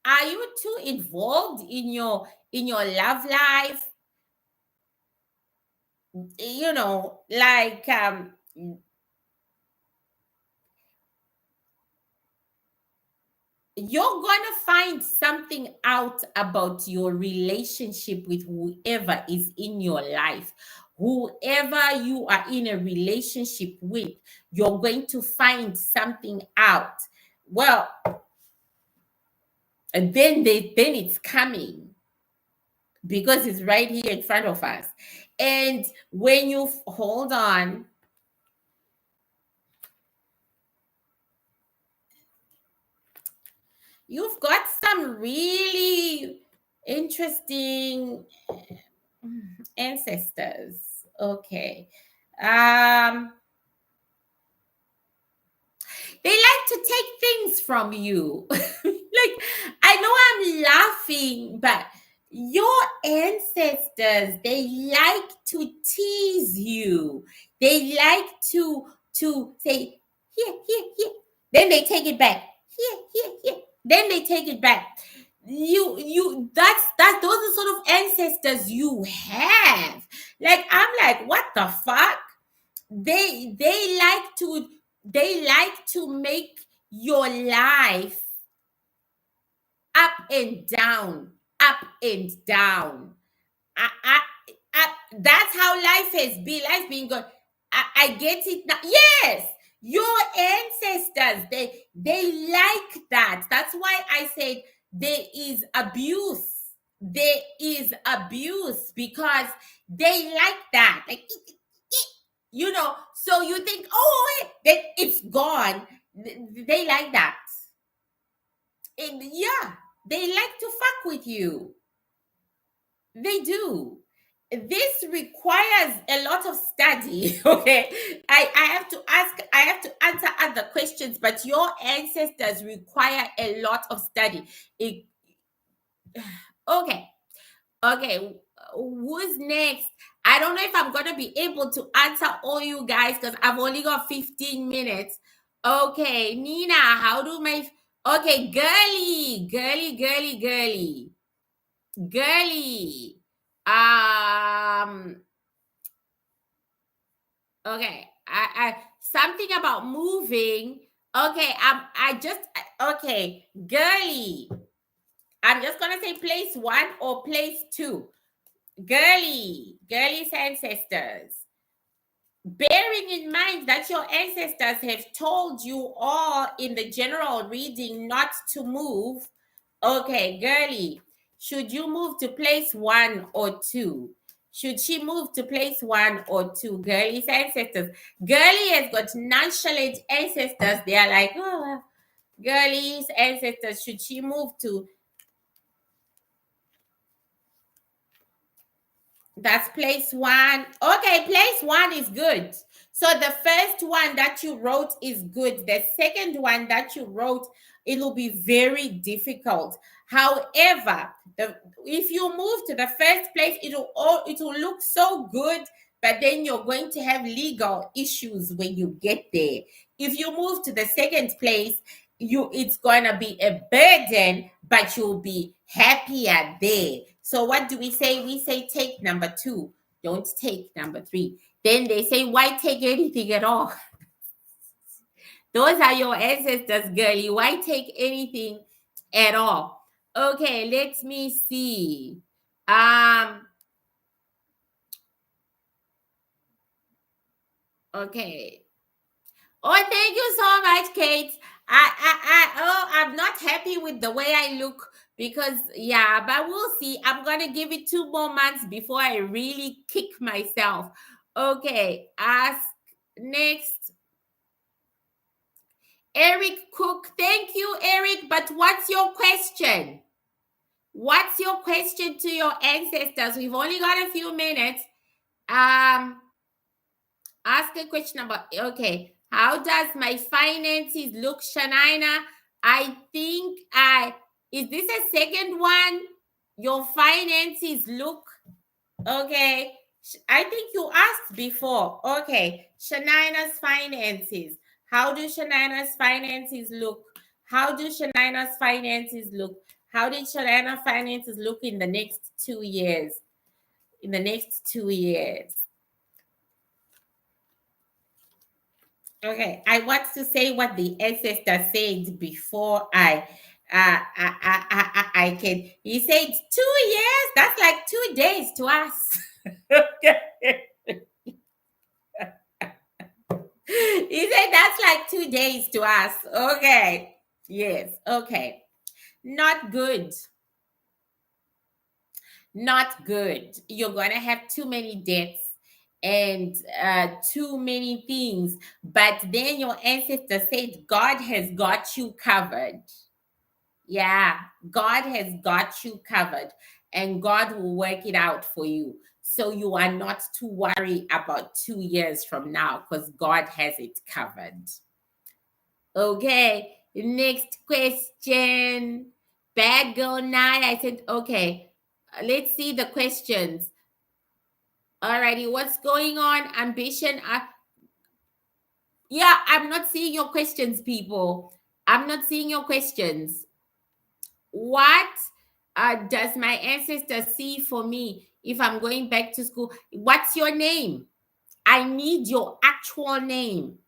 [SPEAKER 1] are you too involved in your love life? You know, like you're gonna find something out about your relationship with whoever is in your life. Whoever you are in a relationship with, you're going to find something out. Well, and then it's coming because it's right here in front of us. And when you hold on, you've got some really interesting ancestors. Okay. Um, they like to take things from you. Like, I know I'm laughing, but your ancestors, they like to tease you. They like to say, here, here, here. Then they take it back. Here, here, here. Then they take it back. That's those are sort of ancestors you have. Like, I'm like, what the fuck? They like to make your life up and down, up and down. I, that's how life has been. Life's been good. I get it now. Yes, your ancestors, they like that. That's why I said there is abuse. There is abuse because they like that. Like, you know, so you think, oh, then it's gone. They like that. Yeah, they like to fuck with you. They do. This requires a lot of study. Okay, I have to ask, I have to answer other questions, but your ancestors require a lot of study. It, okay, okay, who's next? I don't know if I'm gonna be able to answer all you guys because I've only got 15 minutes. Okay, Nina, how do my okay, girly, girly, girly, girly, girly. Um, okay. I something about moving. Okay, I just okay, girly. I'm just gonna say place 1 or place 2. Girly's ancestors. Bearing in mind that your ancestors have told you all in the general reading not to move. Okay, girly, should you move to place 1 or 2? Should she move to place 1 or 2? Girly's ancestors. Girly has got nonchalant ancestors. They are like, oh, girly's ancestors. Should she move to? That's place 1. Okay, place 1 is good. So the first one that you wrote is good. The second one that you wrote, it will be very difficult. However, if you move to the first place, it will look so good, but then you're going to have legal issues when you get there. If you move to the second place, it's gonna be a burden, but you'll be happier there. So what do we say? We say take number 2. Don't take number 3. Then they say, why take anything at all? Those are your ancestors, girlie. Why take anything at all? Okay, let me see. Okay. Oh, thank you so much, Kate. I'm not happy with the way I look because, yeah, but we'll see. I'm gonna give it 2 more months before I really kick myself. Okay, ask next. Eric Cook. Thank you, Eric. But what's your question? What's your question to your ancestors? We've only got a few minutes. Ask a question about, okay, how does my finances look, Shanina? I think is this a second one? Your finances look, okay. I think you asked before. Okay, Shanina's finances. How do Shanina's finances look? How do Shanina's finances look? How did Shanina's finances look in the next 2 years? In the next 2 years. Okay, I want to say what the ancestor said before I can. He said 2 years. That's like 2 days to us. He said that's like 2 days to us. Okay. Yes. Okay. Not good. Not good. You're gonna have too many debts and too many things. But then your ancestor said God has got you covered. Yeah, God has got you covered, and God will work it out for you. So you are not too worried about 2 years from now because God has it covered. Okay, next question. Bad girl night. I said, okay, let's see the questions. Alrighty, what's going on? Ambition. Yeah, I'm not seeing your questions, people. I'm not seeing your questions. What does my ancestor see for me if I'm going back to school? What's your name? I need your actual name.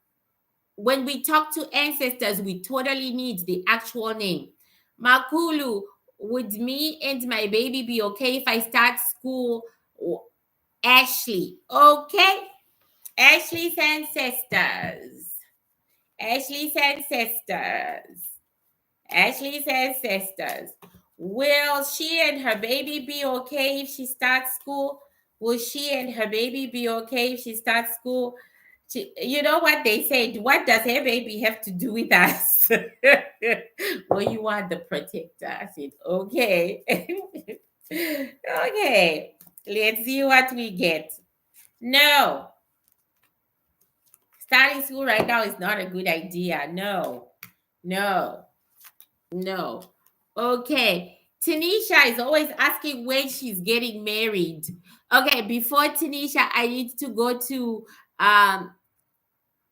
[SPEAKER 1] When we talk to ancestors, we totally need the actual name. Makulu, would me and my baby be okay if I start school? Ashley, okay. Ashley's ancestors. Ashley's ancestors. Ashley's ancestors. Will she and her baby be okay if she starts school? Will she and her baby be okay if she starts school? You know what they said? What does her baby have to do with us? Well, you are the protector. I said, okay. Okay. Let's see what we get. No. Starting school right now is not a good idea. No. No. No. Okay. Tanisha is always asking when she's getting married. Okay, before Tanisha, I need to go to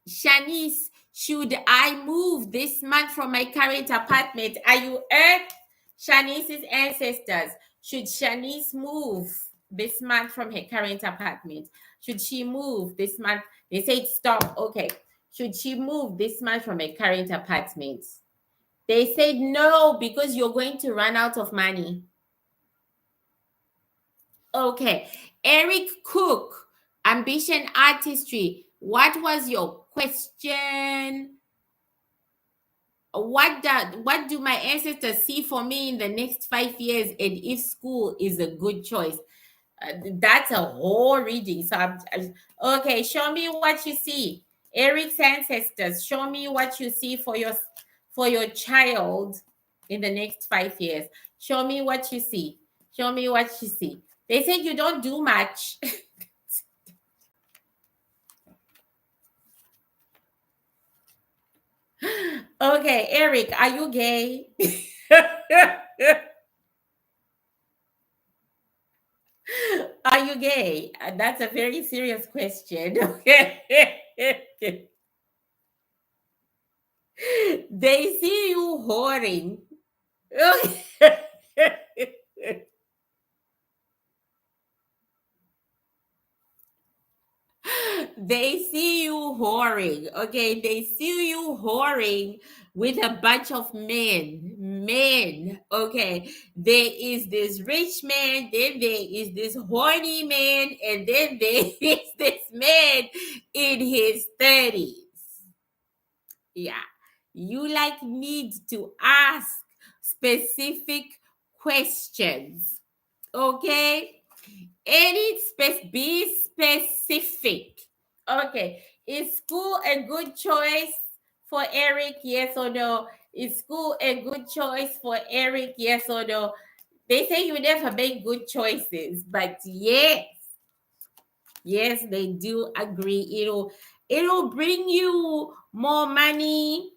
[SPEAKER 1] Shanice. Should I move this month from my current apartment? Are you Earth? Shanice's ancestors. Should Shanice move this month from her current apartment? Should she move this month? They said stop. Okay. Should she move this month from her current apartment? They said no because you're going to run out of money. Okay. Eric Cook, ambition artistry. What was your question? What do my ancestors see for me in the next 5 years, and if school is a good choice? That's a whole reading. So okay, show me what you see. Eric's ancestors, show me what you see for your child in the next 5 years. Show me what you see. Show me what you see. They said you don't do much. Okay, Eric, are you gay? Are you gay? That's a very serious question. Okay. They see you whoring. They see you whoring. Okay. They see you whoring with a bunch of men. Men. Okay. There is this rich man, then there is this horny man, and then there is this man in his 30s. Yeah. You like need to ask specific questions. Okay. Be specific. Okay. Is school a good choice for Eric? Yes or no? Is school a good choice for Eric? Yes or no? They say you never make good choices, but yes, yes, they do agree. It'll bring you more money.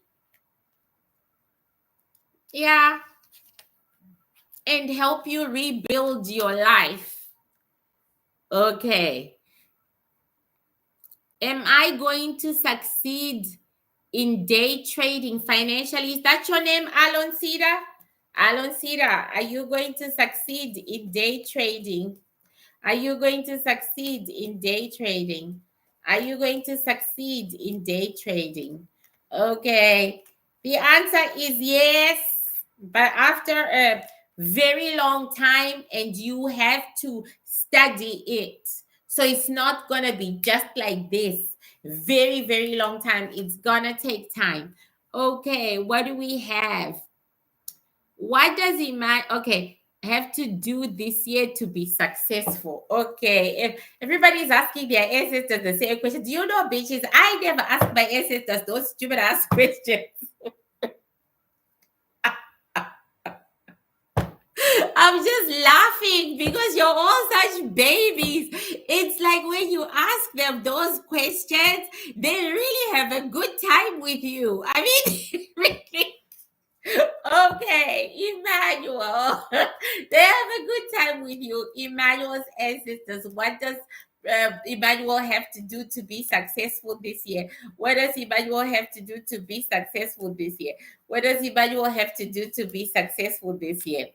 [SPEAKER 1] Yeah. And help you rebuild your life. Okay. Am I going to succeed in day trading financially? Is that your name, Alon Sida? Alon Sida, are you going to succeed in day trading? Are you going to succeed in day trading? Are you going to succeed in day trading? Okay. The answer is yes, but after a very long time, and you have to study it. So it's not going to be just like this. Very, very long time. It's going to take time. Okay. What do we have? What does it matter? Okay, have to do this year to be successful. Okay, if everybody's asking their ancestors the same question, do you know, bitches? I never ask my ancestors those stupid ass questions. I'm just laughing because you're all such babies. It's like when you ask them those questions, they really have a good time with you. I mean, really. Okay, Emmanuel. They have a good time with you. Emmanuel's ancestors. What does Emmanuel have to do to be successful this year? What does Emmanuel have to do to be successful this year? What does Emmanuel have to do to be successful this year?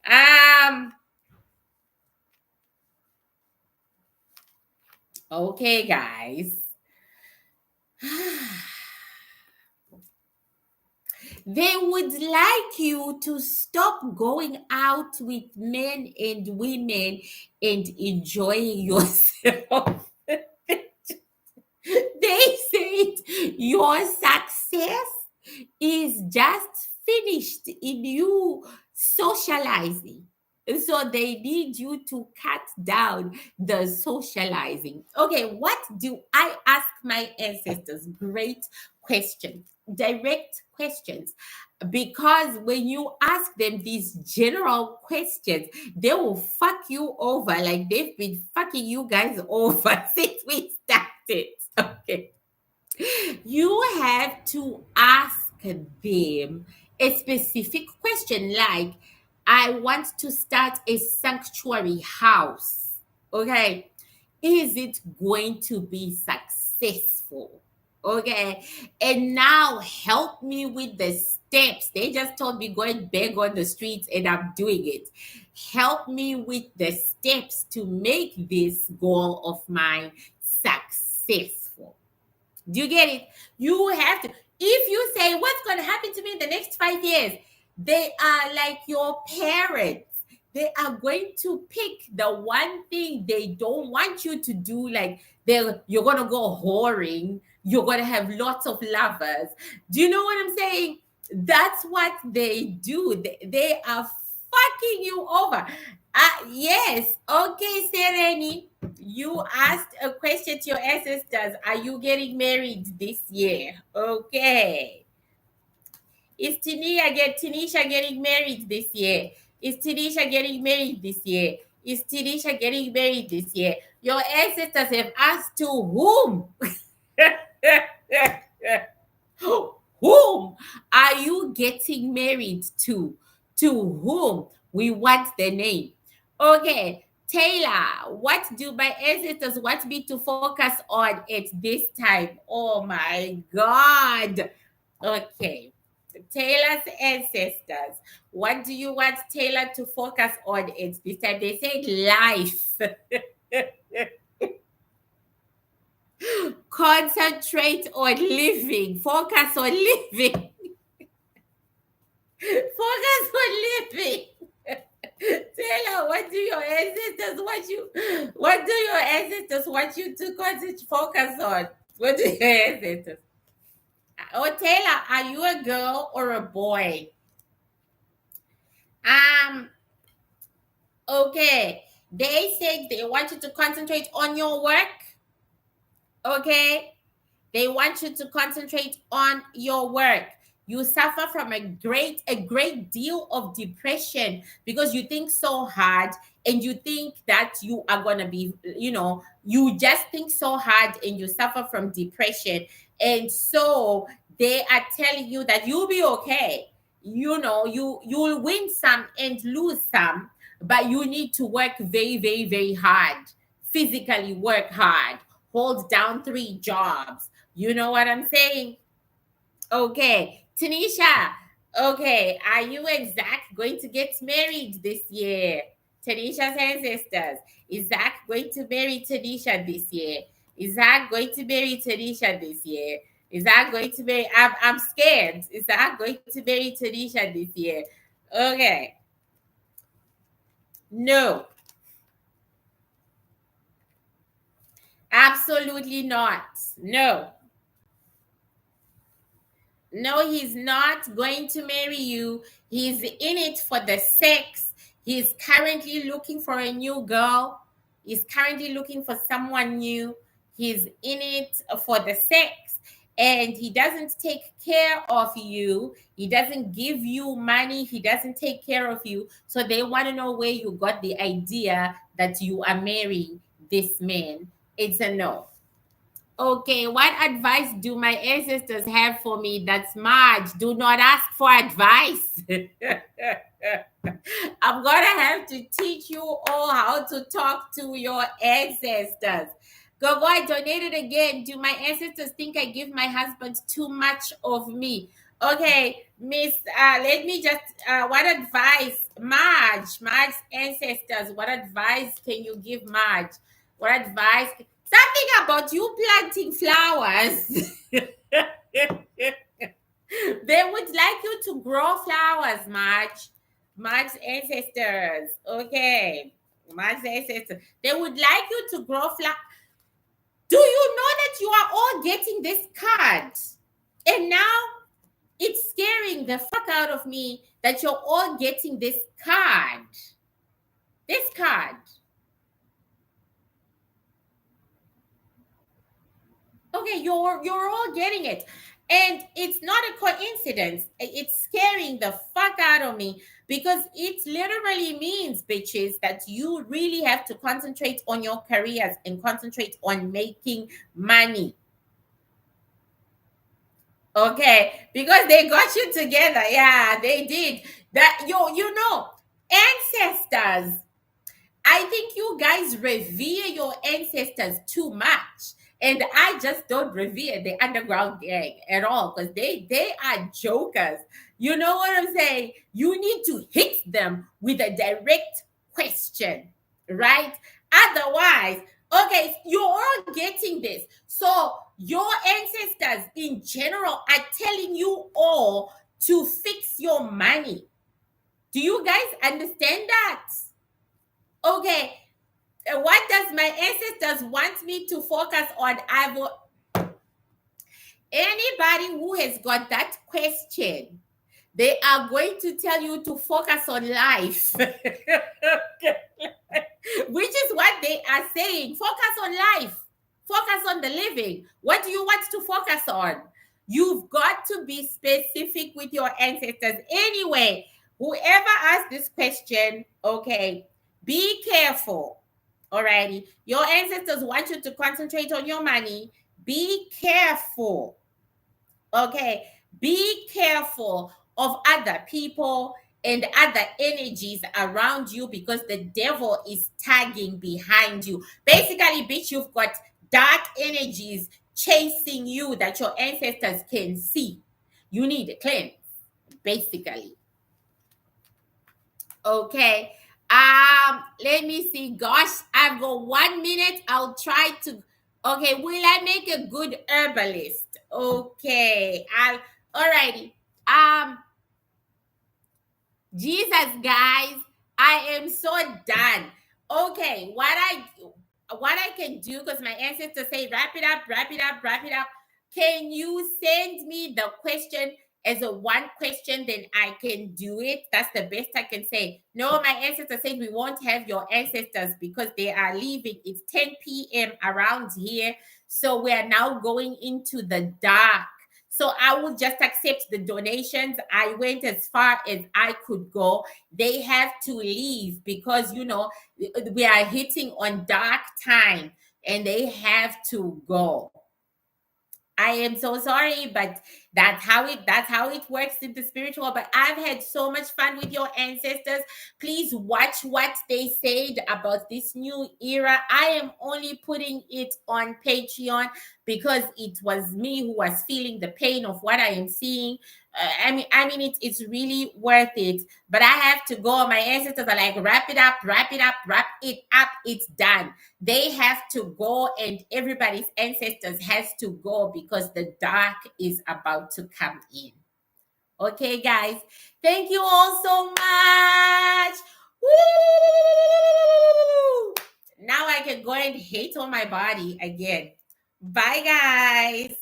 [SPEAKER 1] Um. Okay, guys. They would like you to stop going out with men and women and enjoying yourself. They said your success is just finished in you socializing. So they need you to cut down the socializing. Okay, what do I ask my ancestors? Great question. Direct questions. Because when you ask them these general questions, they will fuck you over like they've been fucking you guys over since we started. Okay. You have to ask them a specific question like, I want to start a sanctuary house. Okay. Is it going to be successful? Okay. And now help me with the steps. They just told me go and beg on the streets, and I'm doing it. Help me with the steps to make this goal of mine successful. Do you get it? You have to. If you say, what's going to happen to me in the next 5 years? They are like your parents. They are going to pick the one thing they don't want you to do. Like you're going to go whoring. You're going to have lots of lovers. Do you know what I'm saying? That's what they do. They are fucking you over. Yes. Okay, Sereni. You asked a question to your ancestors. Are you getting married this year? Okay. Is Tanisha getting married this year? Is Tanisha getting married this year? Is Tanisha getting married this year? Your ancestors have asked to whom? Whom are you getting married to? To whom? We want the name. Okay, Taylor, what do my ancestors want me to focus on at this time? Oh my God. Okay. Taylor's ancestors. What do you want Taylor to focus on at this time? They said life. Concentrate on living. Focus on living. Focus on living. Taylor, what do your ancestors want you? What do your ancestors want you to focus on? What do your ancestors? Oh, Taylor, are you a girl or a boy? Um. Okay. They said they want you to concentrate on your work. Okay. They want you to concentrate on your work. You suffer from a great deal of depression because you think so hard and you think that you are going to be, you just think so hard and you suffer from depression. And so they are telling you that you'll be okay. You'll win some and lose some, but you need to work very, very, very hard. Physically work hard. Hold down 3 jobs. You know what I'm saying? Okay. Tanisha, okay. Are you and Zach going to get married this year? Tanisha's ancestors. Is Zach going to marry Tanisha this year? Is Zach going to marry Tanisha this year? Is Zach going to marry? I'm scared. Is Zach going to marry Tanisha this year? Okay. No. Absolutely not. No. No, he's not going to marry you. He's in it for the sex. He's currently looking for a new girl. He's currently looking for someone new. He's in it for the sex. And he doesn't take care of you. He doesn't give you money. He doesn't take care of you. So they want to know where you got the idea that you are marrying this man. It's a no. Okay, what advice do my ancestors have for me? That's Marge. Do not ask for advice. I'm going to have to teach you all how to talk to your ancestors. Gogo, I donated again. Do my ancestors think I give my husband too much of me? Okay, Miss, let me just, what advice, Marge's ancestors, what advice can you give Marge? What advice? Something about you planting flowers. They would like you to grow flowers, Marge. Marge's ancestors. Okay. Marge's ancestors. They would like you to grow flowers. Do you know that you are all getting this card? And now it's scaring the fuck out of me that you're all getting this card. This card. Okay, you're all getting it. And it's not a coincidence. It's scaring the fuck out of me because it literally means, bitches, that you really have to concentrate on your careers and concentrate on making money. Okay, because they got you together. Yeah, they did. That ancestors. I think you guys revere your ancestors too much. And I just don't revere the underground gang at all because they are jokers. You know what I'm saying? You need to hit them with a direct question, right? Otherwise, Okay, you're all getting this. So your ancestors in general are telling you all to fix your money. Do you guys understand that? Okay, what does my ancestors want me to focus on? Anybody who has got that question, they are going to tell you to focus on life. Which is what they are saying. Focus on life. Focus on the living. What do you want to focus on? You've got to be specific with your ancestors. Anyway, whoever asked this question, okay, be careful. Alrighty. Your ancestors want you to concentrate on your money. Be careful. Okay. Be careful of other people and other energies around you because the devil is tagging behind you. Basically, bitch, you've got dark energies chasing you that your ancestors can see. You need a cleanse, basically. Okay. Let me see. Gosh, I've got 1 minute. I'll try to. Okay, will I make a good herbalist? Okay. Alrighty. Jesus, guys, I am so done. Okay, what I can do, because my ancestors say wrap it up, wrap it up, wrap it up. Can you send me the question as a one question? Then I can do it. That's the best I can say. No, my ancestors said we won't have your ancestors because they are leaving. It's 10 p.m. around here. So we are now going into the dark. So I will just accept the donations. I went as far as I could go. They have to leave because, we are hitting on dark time and they have to go. I am so sorry, but that's how it works in the spiritual. But I've had so much fun with your ancestors. Please watch what they said about this new era. I am only putting it on Patreon because it was me who was feeling the pain of what I am seeing. I mean, it's really worth it. But I have to go. My ancestors are like, wrap it up, wrap it up, wrap it up. It's done. They have to go, and everybody's ancestors has to go because the dark is about to come in. Okay, guys. Thank you all so much. Woo! Now I can go and hate on my body again. Bye, guys.